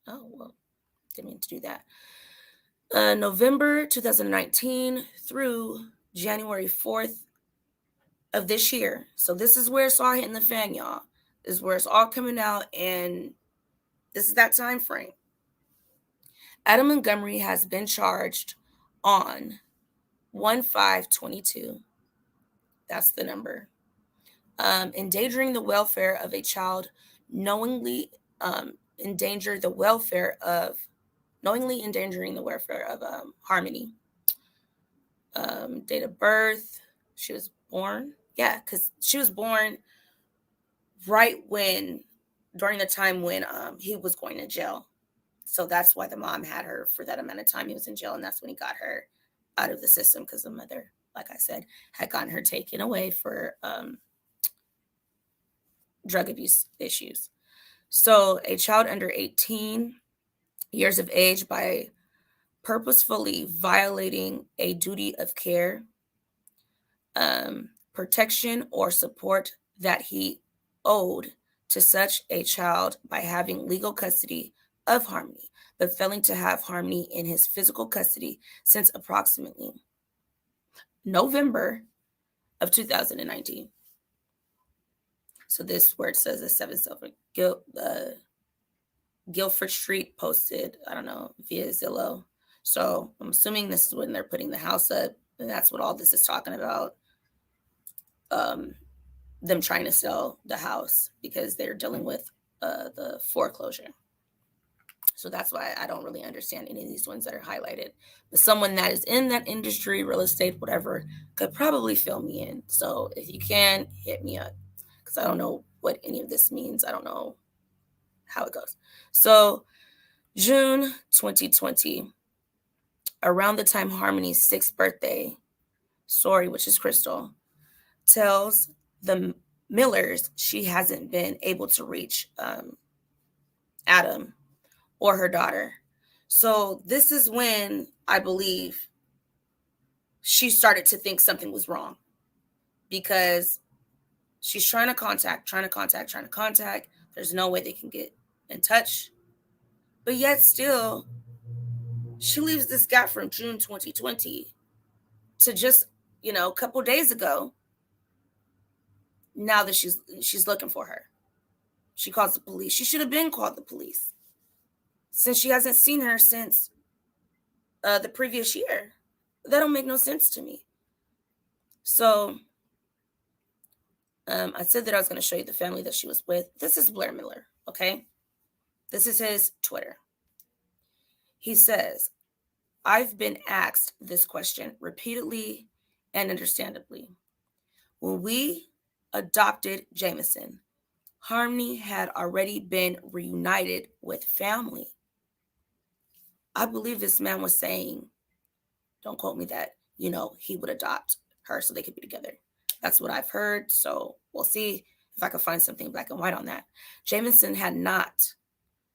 Speaker 1: Oh, well, didn't mean to do that. November 2019 through January 4th of this year. So this is where it's all hitting the fan, y'all. This is where it's all coming out, and this is that time frame. Adam Montgomery has been charged on 1522. That's the number. Endangering the welfare of a child, knowingly endangering the welfare of Harmony. Date of birth, she was born. Yeah, because she was born right during the time when he was going to jail. So that's why the mom had her for that amount of time he was in jail, and that's when he got her out of the system, because the mother, like I said, had gotten her taken away for drug abuse issues. So a child under 18 years of age by purposefully violating a duty of care, protection, or support that he owed to such a child by having legal custody of Harmony, but failing to have Harmony in his physical custody since approximately November of 2019. So this where it says the 7th Guilford Street posted, I don't know, via Zillow. So I'm assuming this is when they're putting the house up, and that's what all this is talking about. Them trying to sell the house because they're dealing with the foreclosure. So that's why I don't really understand any of these ones that are highlighted. But someone that is in that industry, real estate, whatever, could probably fill me in. So if you can, hit me up, because I don't know what any of this means. I don't know how it goes. So June 2020, around the time Harmony's 6th birthday, Sori, which is Crystal, tells the Millers she hasn't been able to reach Adam or her daughter. So this is when I believe she started to think something was wrong, because she's trying to contact. There's no way they can get in touch. But yet still, she leaves this gap from June 2020 to just, a couple days ago. Now that she's looking for her, she calls the police. She should have been called the police, since she hasn't seen her since the previous year. That don't make no sense to me. So I said that I was going to show you the family that she was with. This is Blair Miller, okay? This is his Twitter. He says, I've been asked this question repeatedly and understandably. When we adopted Jameson, Harmony had already been reunited with family. I believe this man was saying, don't quote me, that, he would adopt her so they could be together. That's what I've heard. So we'll see if I can find something black and white on that. Jameson had not.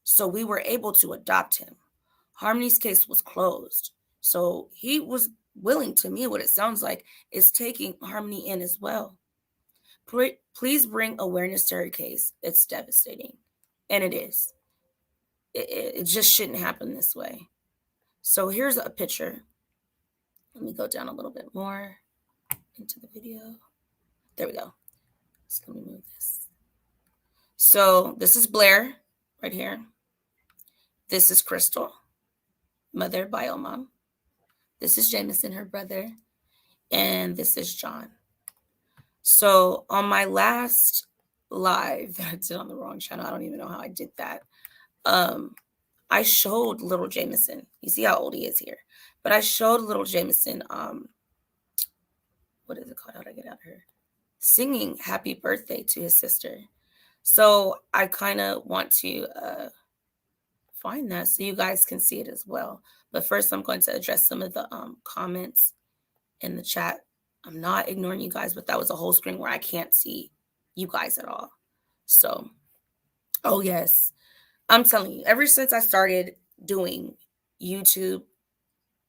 Speaker 1: So we were able to adopt him. Harmony's case was closed. So he was willing, to me, what it sounds like, is taking Harmony in as well. Please bring awareness to her case. It's devastating. And it is. It just shouldn't happen this way. So here's a picture. Let me go down a little bit more into the video. There we go. So let me move this. So this is Blair right here. This is Crystal. mother, bio mom. This is Jameson, her brother. And this is John. So on my last live that I did on the wrong channel, I don't even know how I did that. I showed little Jameson. You see how old he is here. But I showed little Jameson, what is it called? How did I get out of here? Singing happy birthday to his sister. So I kind of want to find that so you guys can see it as well. But first, I'm going to address some of the comments in the chat. I'm not ignoring you guys, but that was a whole screen where I can't see you guys at all. So, oh yes, I'm telling you, ever since I started doing YouTube,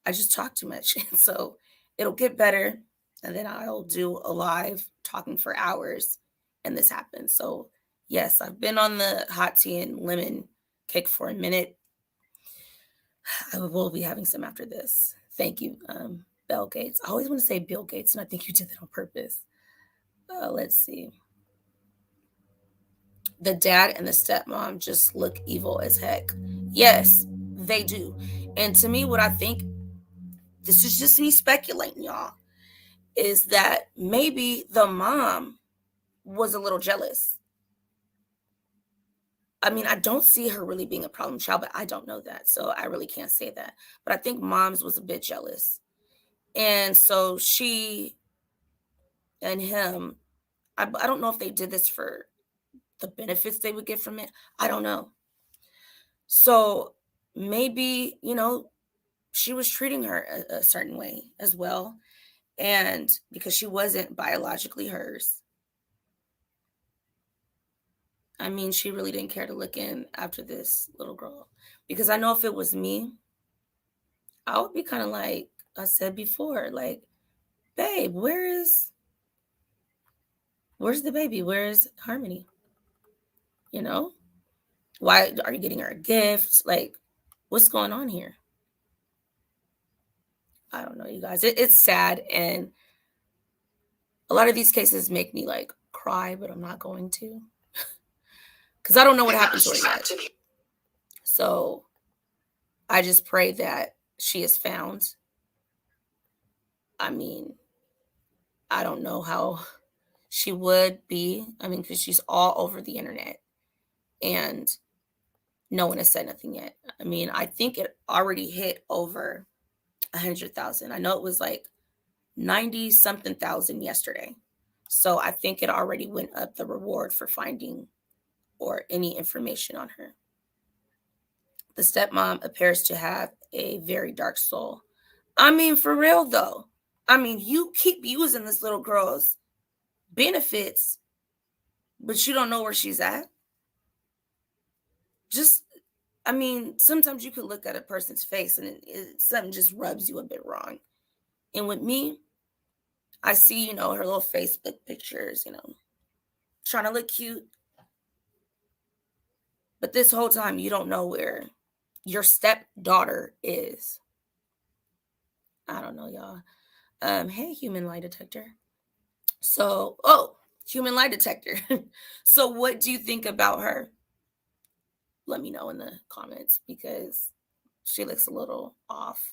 Speaker 1: I just talk too much. So it'll get better. And then I'll do a live talking for hours. And this happens. So yes, I've been on the hot tea and lemon cake for a minute. I will be having some after this. Thank you, Bill Gates. I always want to say Bill Gates, and I think you did that on purpose. Let's see. The dad and the stepmom just look evil as heck. Yes, they do. And to me, what I think, this is just me speculating, y'all, is that maybe the mom was a little jealous. I mean, I don't see her really being a problem child, but I don't know that. So I really can't say that. But I think mom's was a bit jealous. And so she and him, I don't know if they did this for the benefits they would get from it. I don't know. So maybe, she was treating her a certain way as well. And because she wasn't biologically hers. I mean, she really didn't care to look in after this little girl. Because I know if it was me, I would be kind of like I said before, like, babe, where's the baby? Where's Harmony? Why are you getting her a gift? Like, what's going on here? I don't know, you guys. It's sad. And a lot of these cases make me like cry, but I'm not going to. Because I don't know what happened to her yet. So I just pray that she is found. I mean, I don't know how she would be. I mean, because she's all over the internet. And no one has said nothing yet. I mean, I think it already hit over 100,000. I know it was like 90 something thousand yesterday. So I think it already went up the reward for finding or any information on her. The stepmom appears to have a very dark soul. I mean, for real though. I mean, you keep using this little girl's benefits, but you don't know where she's at. I mean, sometimes you could look at a person's face and something just rubs you a bit wrong. And with me, I see, her little Facebook pictures, trying to look cute. But this whole time, you don't know where your stepdaughter is. I don't know, y'all. Hey, human lie detector. So, human lie detector. So what do you think about her? Let me know in the comments because she looks a little off.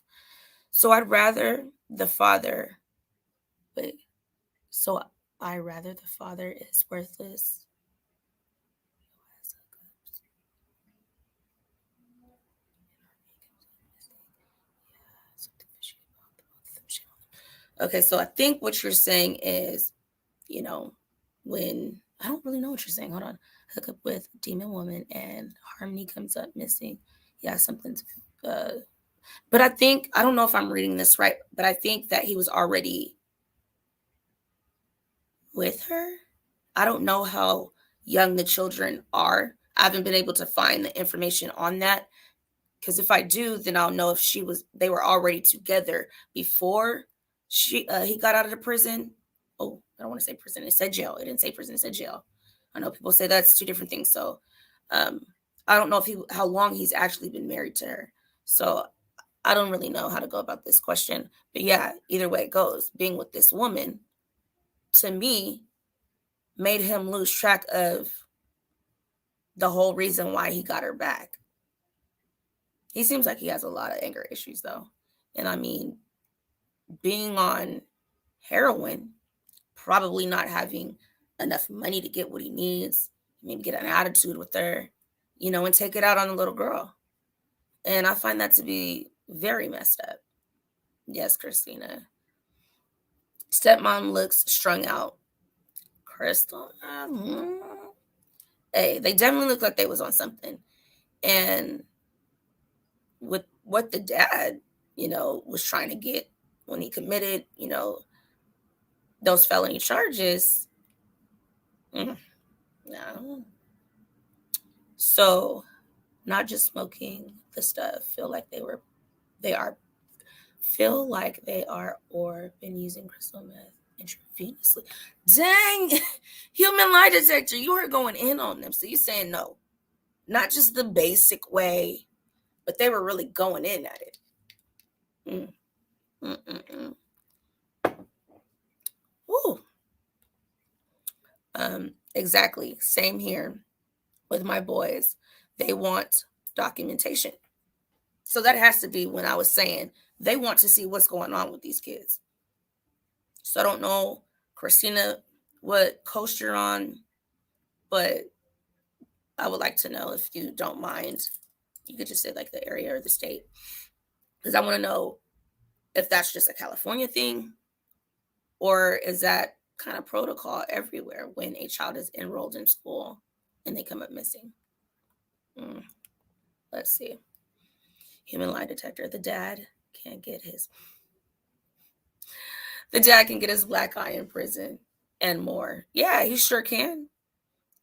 Speaker 1: So I'd rather the father, is worthless. Okay, so I think what you're saying is, when I don't really know what you're saying. Hold on. Hook up with demon woman and Harmony comes up missing. Yeah, something's but I don't know if I'm reading this right, but I think that he was already with her. I don't know how young the children are. I haven't been able to find the information on that. Because if I do, then I'll know if they were already together before he got out of the prison. Oh, I don't want to say prison. It said jail. It didn't say prison. It said jail. I know people say that's two different things. So I don't know how long he's actually been married to her. So I don't really know how to go about this question. But yeah, either way it goes, being with this woman, to me, made him lose track of the whole reason why he got her back. He seems like he has a lot of anger issues, though. And I mean, being on heroin, probably not having enough money to get what he needs, maybe get an attitude with her, and take it out on the little girl. And I find that to be very messed up. Yes, Christina. Stepmom looks strung out. Crystal. Hey, they definitely look like they was on something. And with what the dad, was trying to get when he committed, those felony charges. No. So, not just smoking the stuff, feel like they are or been using crystal meth intravenously. Dang, human lie detector, you are going in on them. So you're saying no, not just the basic way, but they were really going in at it. Woo. Exactly. Same here with my boys. They want documentation. So that has to be when I was saying they want to see what's going on with these kids. So I don't know, Christina, what coast you're on, but I would like to know, if you don't mind. You could just say like the area or the state, because I want to know if that's just a California thing, or is that kind of protocol everywhere when a child is enrolled in school and they come up missing. Let's see. Human lie detector. The dad can get his black eye in prison and more. Yeah, he sure can.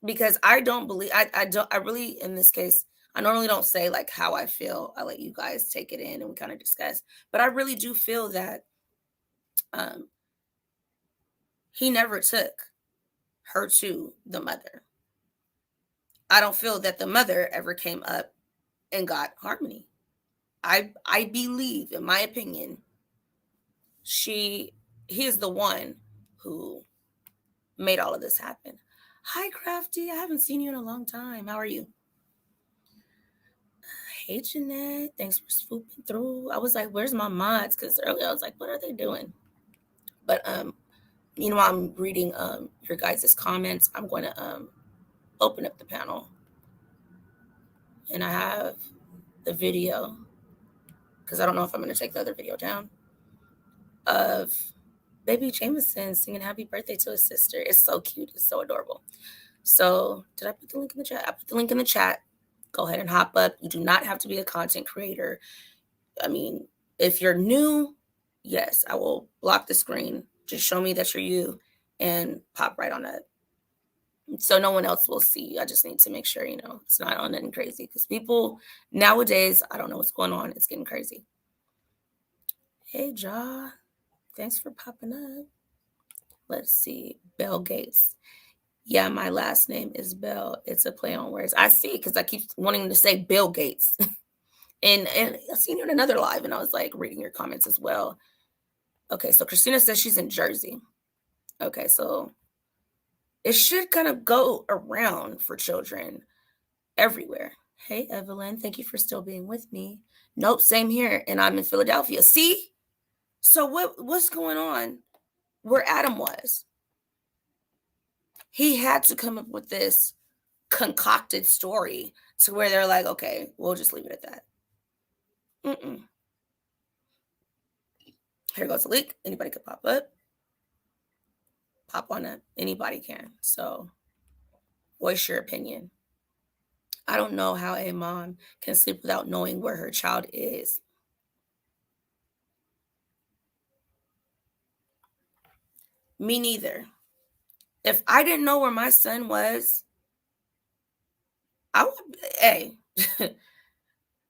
Speaker 1: Because I don't believe, I really, in this case, I normally don't say like how I feel. I let you guys take it in and we kind of discuss. But I really do feel that he never took her to the mother. I don't feel that the mother ever came up and got Harmony. I believe, in my opinion, he is the one who made all of this happen. Hi, Crafty. I haven't seen you in a long time. How are you? Hey, Jeanette. Thanks for swooping through. I was like, where's my mods? Because earlier I was like, what are they doing? But meanwhile, I'm reading your guys' comments. I'm going to open up the panel. And I have the video, because I don't know if I'm going to take the other video down, of baby Jameson singing happy birthday to his sister. It's so cute. It's so adorable. So did I put the link in the chat? I put the link in the chat. Go ahead and hop up. You do not have to be a content creator. I mean, if you're new, yes, I will block the screen. Just show me that you're you and pop right on up. So no one else will see you. I just need to make sure, it's not on anything crazy, because people nowadays, I don't know what's going on. It's getting crazy. Hey, Ja. Thanks for popping up. Let's see. Bell Gates. Yeah, my last name is Bell. It's a play on words. I see, because I keep wanting to say Bill Gates. and I've seen you in another live, and I was like reading your comments as well. Okay, so Christina says she's in Jersey. Okay, so it should kind of go around for children everywhere. Hey, Evelyn, thank you for still being with me. Nope, same here, and I'm in Philadelphia. See? So what's going on where Adam was? He had to come up with this concocted story to where they're like, okay, we'll just leave it at that. Here goes a leak. Anybody could pop up. Pop on up. Anybody can. So voice your opinion. I don't know how a mom can sleep without knowing where her child is. Me neither. If I didn't know where my son was, I would, hey,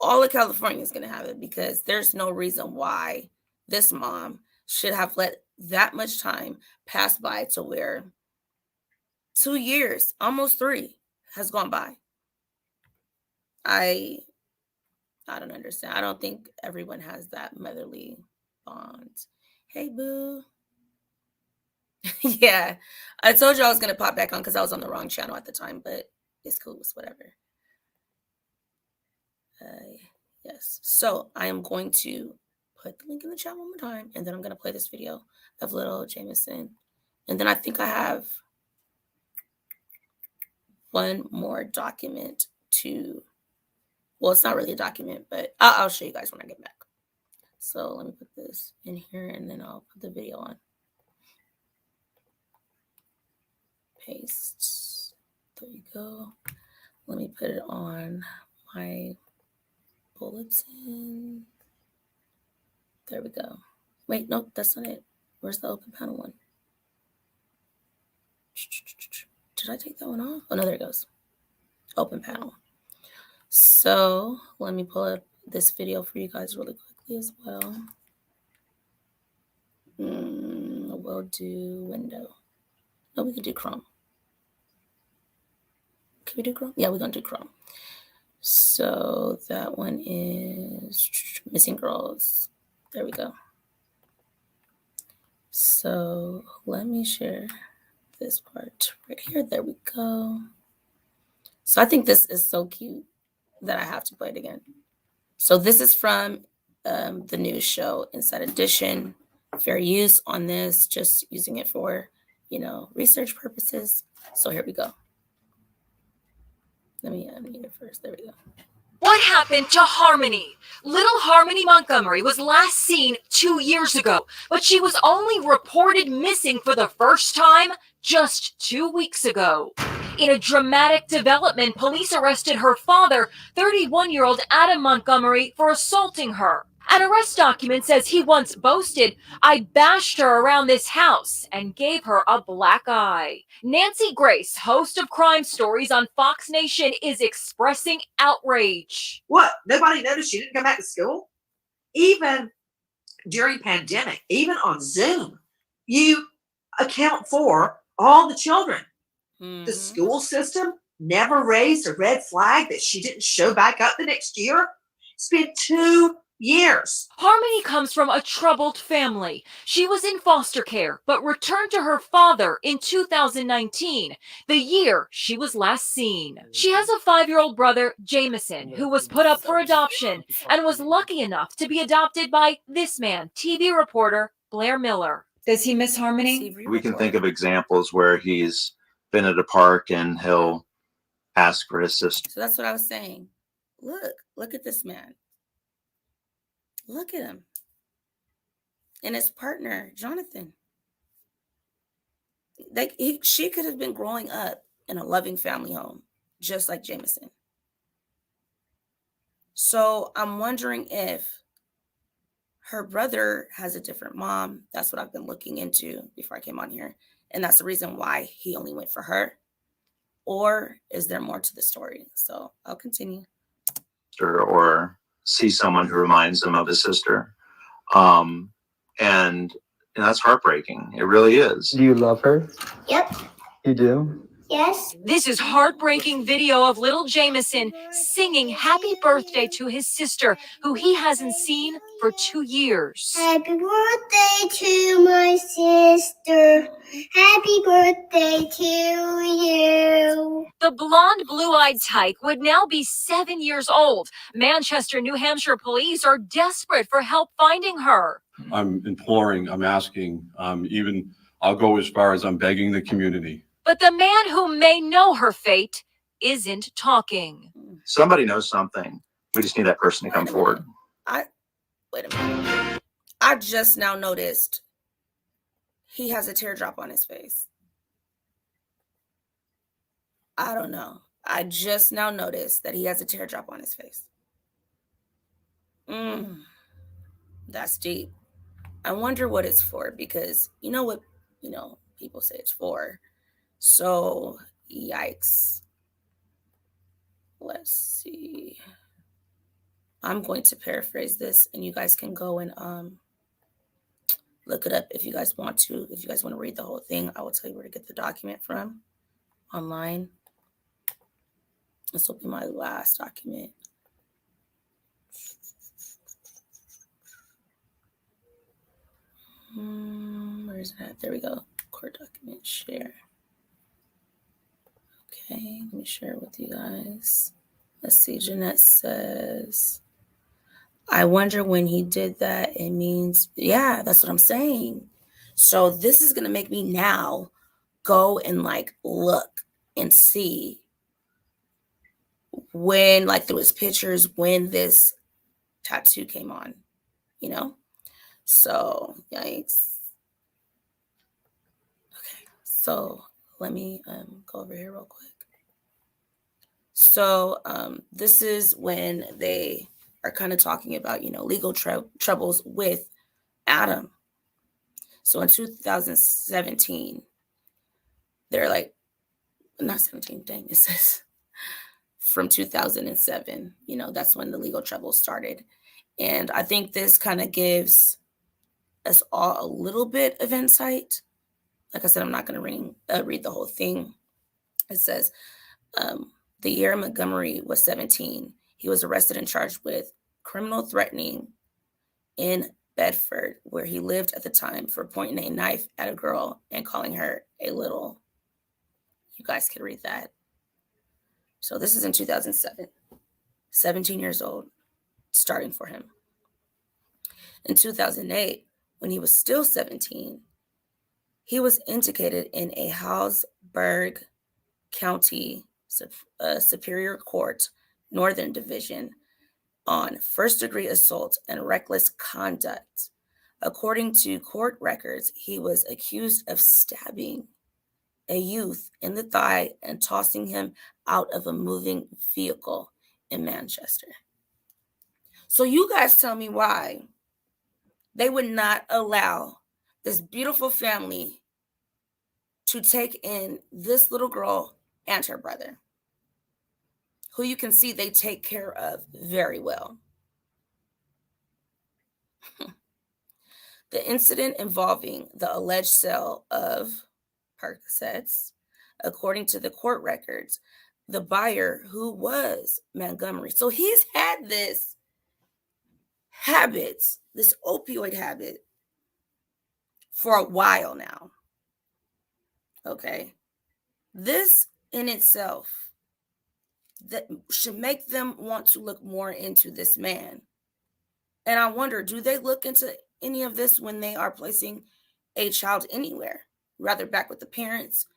Speaker 1: all of California is going to have it, because there's no reason why this mom should have let that much time pass by to where 2 years, almost 3, has gone by. I don't understand. I don't think everyone has that motherly bond. Hey, boo. Yeah, I told you I was going to pop back on because I was on the wrong channel at the time, but it's cool. It's whatever. Yes. So I am going to put the link in the chat one more time, and then I'm going to play this video of little Jameson. And then I think I have one more document to, well, it's not really a document, but I'll show you guys when I get back. So let me put this in here, and then I'll put the video on. Paste. There you go. Let me put it on my bulletin. There we go. Wait, nope, that's not it. Where's the open panel one? Did I take that one off? Oh, no, there it goes. Open panel. So let me pull up this video for you guys really quickly as well. We'll do window. No, we can do Chrome. Can we do Chrome? Yeah, we're going to do Chrome. So that one is Missing Girls. There we go. So let me share this part right here. There we go. So I think this is so cute that I have to play it again. So this is from the news show Inside Edition. Fair use on this, just using it for, research purposes. So here we go. Let me unmute it first. There we go.
Speaker 8: What happened to Harmony? Little Harmony Montgomery was last seen 2 years ago, but she was only reported missing for the first time just 2 weeks ago. In a dramatic development, police arrested her father, 31-year-old Adam Montgomery, for assaulting her. An arrest document says he once boasted, "I bashed her around this house," and gave her a black eye. Nancy Grace, host of Crime Stories on Fox Nation, is expressing outrage.
Speaker 11: What? Nobody noticed she didn't come back to school? Even during pandemic, even on Zoom, you account for all the children. The school system never raised a red flag that she didn't show back up the next year. It's been 2 years.
Speaker 8: Harmony comes from a troubled family. She was in foster care, but returned to her father in 2019, the year she was last seen. She has a 5-year-old brother, Jameson, who was put up for adoption and was lucky enough to be adopted by this man, TV reporter Blair Miller.
Speaker 12: Does he miss Harmony?
Speaker 13: We can think of examples where he's been at a park and he'll ask for his sister.
Speaker 1: So that's what I was saying. Look at this man. Look at him. And his partner, Jonathan. She could have been growing up in a loving family home, just like Jameson. So I'm wondering if her brother has a different mom. That's what I've been looking into before I came on here. And that's the reason why he only went for her. Or is there more to the story? So I'll continue.
Speaker 13: Or see someone who reminds him of his sister. And that's heartbreaking. It really is.
Speaker 14: Do you love her?
Speaker 15: Yep.
Speaker 14: You do?
Speaker 15: Yes.
Speaker 8: This is heartbreaking video of little Jameson singing happy birthday to his sister, who he hasn't seen for 2 years.
Speaker 15: Happy birthday to my sister. Happy birthday to you.
Speaker 8: The blonde, blue-eyed tyke would now be 7 years old. Manchester, New Hampshire police are desperate for help finding her.
Speaker 16: I'm imploring, I'm asking, I'll go as far as I'm begging the community.
Speaker 8: But the man who may know her fate isn't talking.
Speaker 13: Somebody knows something. We just need that person to come forward.
Speaker 1: Wait a minute. I just now noticed he has a teardrop on his face. I don't know. I just now noticed that he has a teardrop on his face. That's deep. I wonder what it's for, because you know what, people say it's for. So, yikes. Let's see. I'm going to paraphrase this, and you guys can go and look it up if you guys want to. If you guys want to read the whole thing, I will tell you where to get the document from online. This will be my last document. Where is it at? There we go. Court document, share. Okay, let me share it with you guys. Let's see. Jeanette says, I wonder when he did that, it means, yeah, that's what I'm saying. So this is going to make me now go and like look and see when, like through his pictures, when this tattoo came on, you know? So, yikes. Okay, so let me go over here real quick. So this is when they are kind of talking about, legal troubles with Adam. So in 2017, they're like, not 17, dang, it says from 2007, that's when the legal troubles started. And I think this kind of gives us all a little bit of insight. Like I said, I'm not going to read the whole thing. It says, the year Montgomery was 17, he was arrested and charged with criminal threatening in Bedford, where he lived at the time, for pointing a knife at a girl and calling her a little. You guys can read that. So this is in 2007. 17 years old, starting for him. In 2008, when he was still 17, he was indicated in a Hallsburg County Superior Court, Northern Division, on first-degree assault and reckless conduct. According to court records, he was accused of stabbing a youth in the thigh and tossing him out of a moving vehicle in Manchester. So you guys tell me why they would not allow this beautiful family to take in this little girl and her brother, who you can see they take care of very well. The incident involving the alleged sale of Percocets, according to the court records, the buyer, who was Montgomery. So he's had this habit, this opioid habit, for a while now. Okay. This in itself that should make them want to look more into this man. And I wonder, do they look into any of this when they are placing a child anywhere, rather back with the parents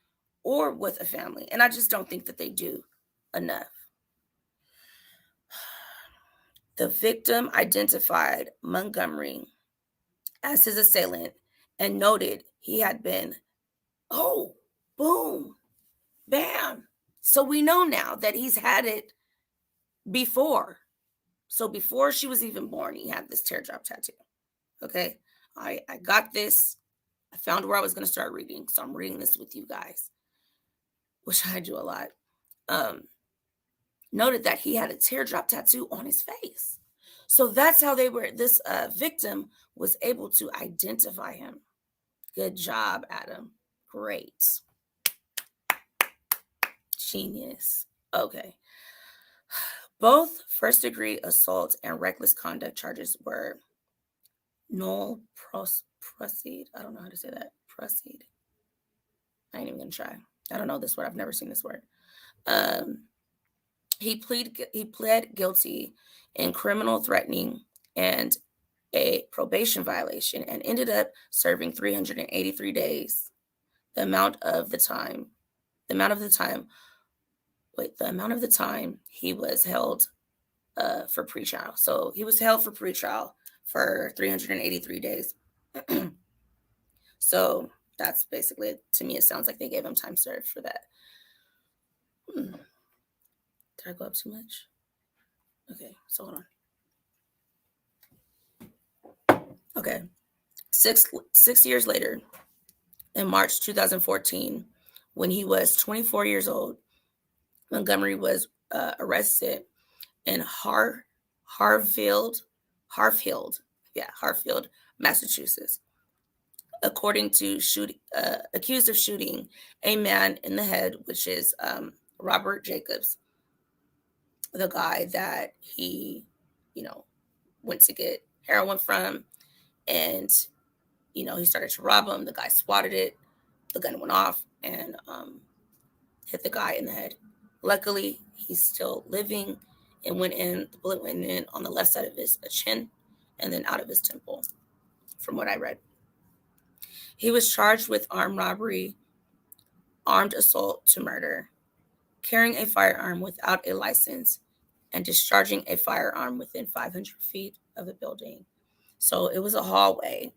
Speaker 1: or with a family? And I just don't think that they do enough. The victim identified Montgomery as his assailant and noted he had been, boom, bam. So we know now that he's had it before. So before she was even born, he had this teardrop tattoo. Okay, I got this. I found where I was going to start reading. So I'm reading this with you guys, which I do a lot. Noted that he had a teardrop tattoo on his face. So that's how this victim was able to identify him. Good job, Adam. Great. Genius. Okay. Both first-degree assault and reckless conduct charges were null proceed. I don't know how to say that. Proceed. I ain't even gonna try. I don't know this word. I've never seen this word. He pled guilty in criminal threatening and a probation violation and ended up serving 383 days. The amount of the time he was held for pretrial. So he was held for pretrial for 383 days. So that's basically, to me, it sounds like they gave him time served for that. Did I go up too much? Okay, so hold on. Okay, six years later, in March 2014, when he was 24 years old, Montgomery was arrested in Hartfield, Massachusetts, according to accused of shooting a man in the head, which is Robert Jacobs, the guy that he, went to get heroin from, and he started to rob him. The guy swatted it. The gun went off and hit the guy in the head. Luckily, he's still living The bullet went in on the left side of his chin and then out of his temple, from what I read. He was charged with armed robbery, armed assault to murder, carrying a firearm without a license, and discharging a firearm within 500 feet of a building. So it was a hallway.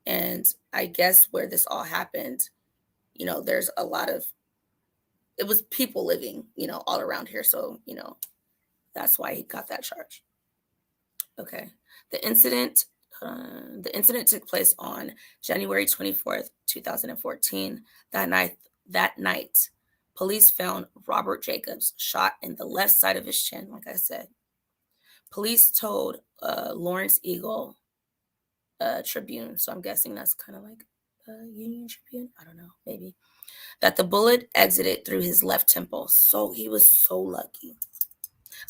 Speaker 1: And I guess where this all happened, there's a lot of, it was people living, all around here. So, that's why he got that charge. Okay. The incident took place on January 24th, 2014. That night, police found Robert Jacobs shot in the left side of his chin, like I said. Police told Lawrence Eagle Tribune, so I'm guessing that's kind of like Union Tribune, I don't know, maybe, that the bullet exited through his left temple. So he was so lucky.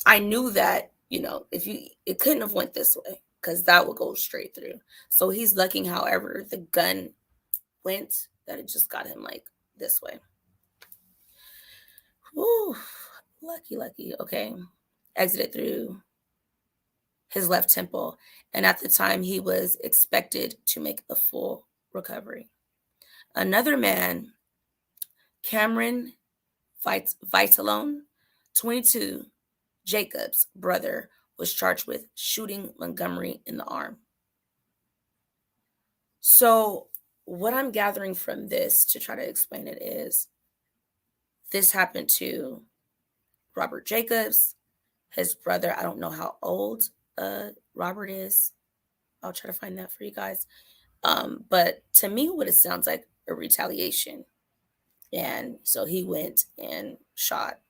Speaker 1: I knew that, it couldn't have went this way because that would go straight through. So he's lucky, however, the gun went, that it just got him like this way. Whew, lucky. Okay. Exited through his left temple. And at the time, he was expected to make a full recovery. Another man, Cameron Vitalone, 22, Jacob's brother, was charged with shooting Montgomery in the arm. So what I'm gathering from this to try to explain it is this happened to Robert Jacobs, his brother. I don't know how old Robert is. I'll try to find that for you guys. But to me, what it sounds like a retaliation. And so he went and shot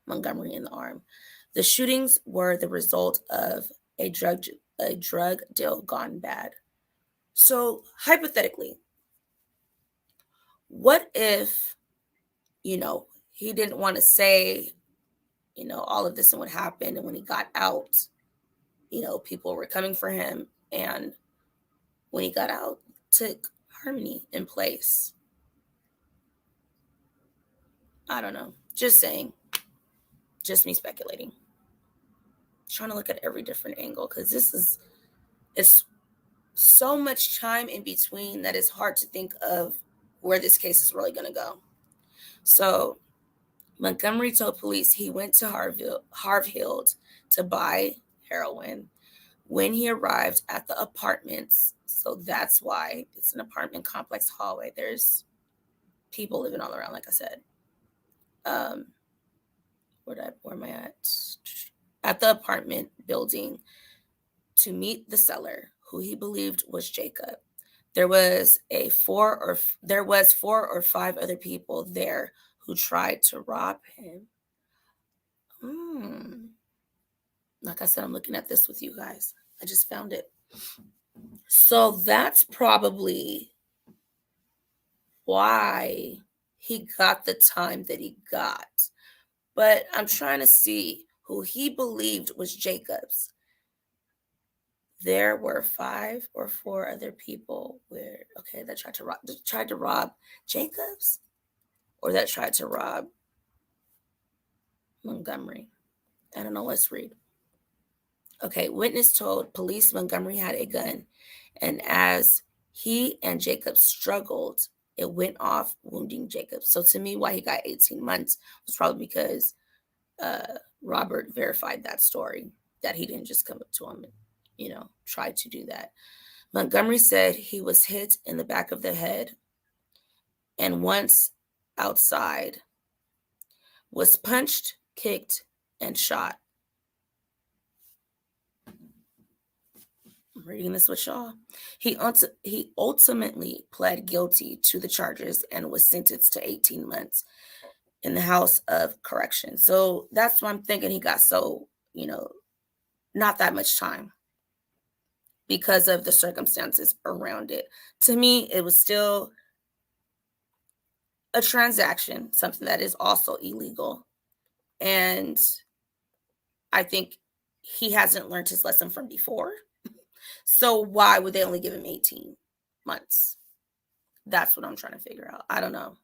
Speaker 1: Montgomery in the arm. The shootings were the result of a drug deal gone bad. So hypothetically, what if, he didn't want to say, all of this and what happened, and when he got out, people were coming for him, and when he got out, took Harmony in place. I don't know. Just saying. Just me speculating. Trying to look at every different angle, because it's so much time in between that it's hard to think of where this case is really going to go. So Montgomery told police he went to Harvfield to buy heroin. When he arrived at the apartments, so that's why it's an apartment complex hallway. There's people living all around, like I said. Where am I at? At the apartment building to meet the seller, who he believed was Jacob. There was 4 or 5 other people there who tried to rob him. Like I said, I'm looking at this with you guys. I just found it. So that's probably why he got the time that he got. But I'm trying to see who he believed was Jacobs. There were 5 or 4 other people that tried to rob Jacobs, or that tried to rob Montgomery. I don't know. Let's read. Okay, witness told police Montgomery had a gun, and as he and Jacob struggled, it went off, wounding Jacob. So to me, why he got 18 months was probably because Robert verified that story, that he didn't just come up to him and, try to do that. Montgomery said he was hit in the back of the head, and once outside, was punched, kicked, and shot. I'm reading this with y'all. He ultimately pled guilty to the charges and was sentenced to 18 months in the House of Correction. So that's why I'm thinking he got not that much time because of the circumstances around it. To me, it was still a transaction, something that is also illegal. And I think he hasn't learned his lesson from before. So why would they only give him 18 months? That's what I'm trying to figure out. I don't know.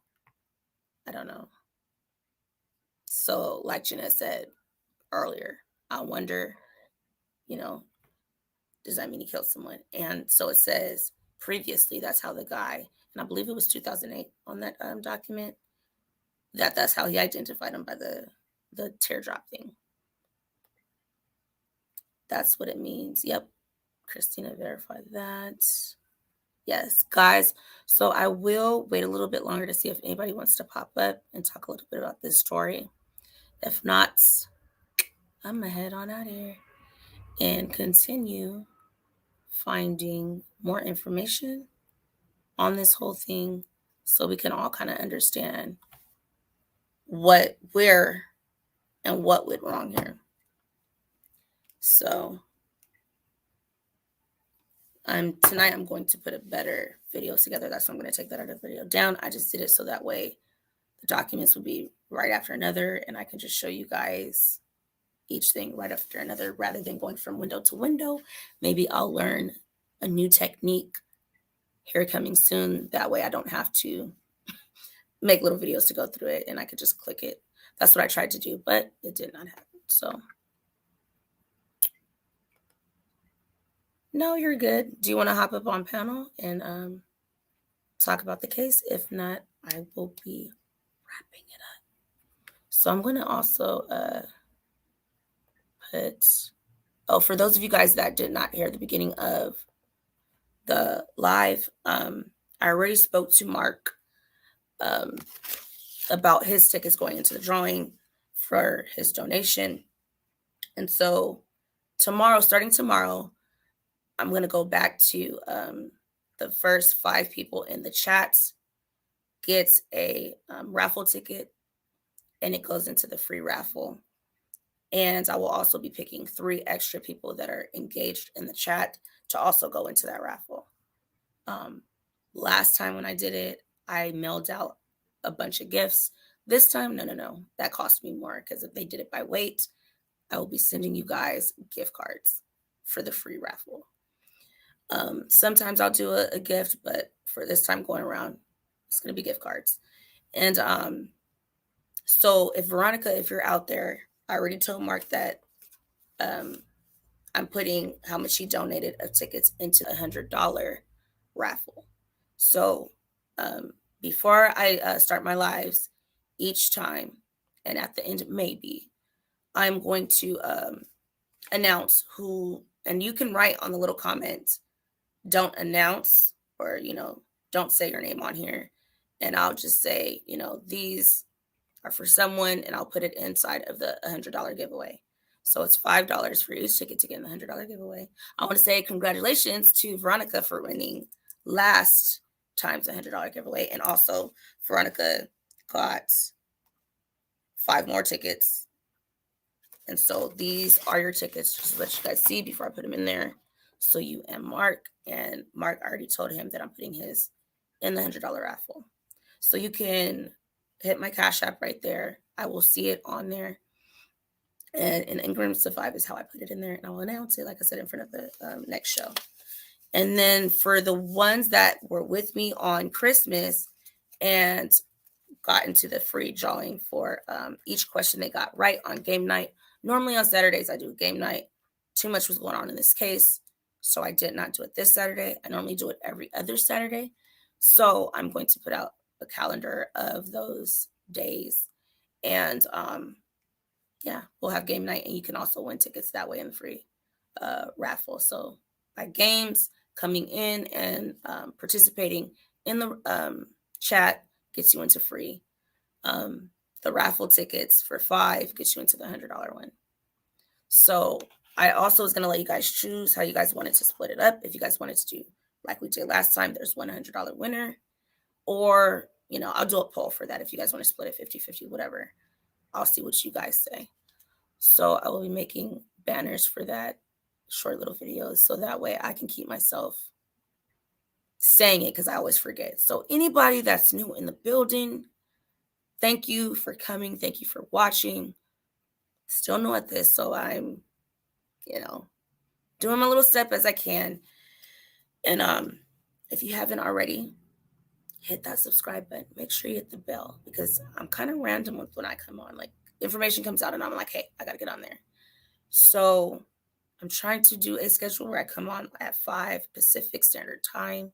Speaker 1: So like Jeanette said earlier, I wonder, does that mean he killed someone? And so it says previously, that's how the guy, and I believe it was 2008 on that document, that's how he identified him, by the teardrop thing. That's what it means. Yep. Christina verified that. Yes, guys. So I will wait a little bit longer to see if anybody wants to pop up and talk a little bit about this story. If not, I'm going to head on out of here and continue finding more information on this whole thing so we can all kind of understand where and what went wrong here. So tonight I'm going to put a better video together. That's why I'm going to take that other video down. I just did it so that way the documents would be right after another, and I can just show you guys each thing right after another rather than going from window to window. Maybe I'll learn a new technique here coming soon. That way I don't have to make little videos to go through it, and I could just click it. That's what I tried to do, but it did not happen. So no, you're good. Do you want to hop up on panel and talk about the case? If not, I will be wrapping it up. So I'm going to also for those of you guys that did not hear the beginning of the live, I already spoke to Mark about his tickets going into the drawing for his donation. And so starting tomorrow, I'm going to go back to the first 5 people in the chat gets a raffle ticket, and it goes into the free raffle. And I will also be picking 3 extra people that are engaged in the chat to also go into that raffle. Last time when I did it, I mailed out a bunch of gifts. This time, no. That cost me more because if they did it by weight, I will be sending you guys gift cards for the free raffle. Sometimes I'll do a gift, but for this time going around, it's going to be gift cards. And so if Veronica, if you're out there, I already told Mark that I'm putting how much he donated of tickets into a $100 raffle. So before I start my lives each time, and at the end, maybe, I'm going to announce who, and you can write on the little comments, don't announce or, don't say your name on here. And I'll just say, these are for someone, and I'll put it inside of the $100 giveaway. So it's $5 for each ticket to get in the $100 giveaway. I want to say congratulations to Veronica for winning last time's $100 giveaway. And also Veronica got 5 more tickets. And so these are your tickets, just to let you guys see before I put them in there. So you and Mark, I already told him that I'm putting his in the $100 raffle. So you can hit my Cash App right there. I will see it on there. And in increments of 5 is how I put it in there. And I will announce it, like I said, in front of the next show. And then for the ones that were with me on Christmas and got into the free drawing for each question they got right on game night. Normally on Saturdays, I do game night. Too much was going on in this case, so I did not do it this Saturday. I normally do it every other Saturday. So I'm going to put out a calendar of those days. And we'll have game night, and you can also win tickets that way in the free raffle. So by games, coming in and participating in the chat gets you into free. The raffle tickets for 5 gets you into the $100 one. So I also was going to let you guys choose how you guys wanted to split it up. If you guys wanted to do like we did last time, there's one $100 winner. Or, I'll do a poll for that. If you guys want to split it 50-50, whatever, I'll see what you guys say. So I will be making banners for that, short little videos, so that way I can keep myself saying it because I always forget. So anybody that's new in the building, thank you for coming. Thank you for watching. Still new at this, so I'm, doing my little step as I can. And if you haven't already, hit that subscribe button. Make sure you hit the bell because I'm kind of random with when I come on. Like information comes out and I'm like, hey, I got to get on there. So I'm trying to do a schedule where I come on at 5 Pacific Standard Time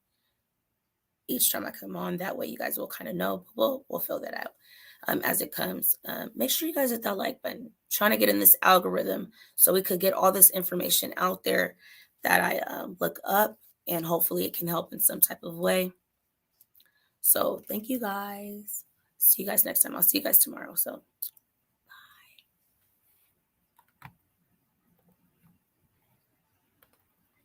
Speaker 1: each time I come on. That way you guys will kind of know. We'll fill that out as it comes. Make sure you guys hit that like button. Trying to get in this algorithm so we could get all this information out there that I look up, and hopefully it can help in some type of way. So thank you guys. See you guys next time. I'll see you guys tomorrow. So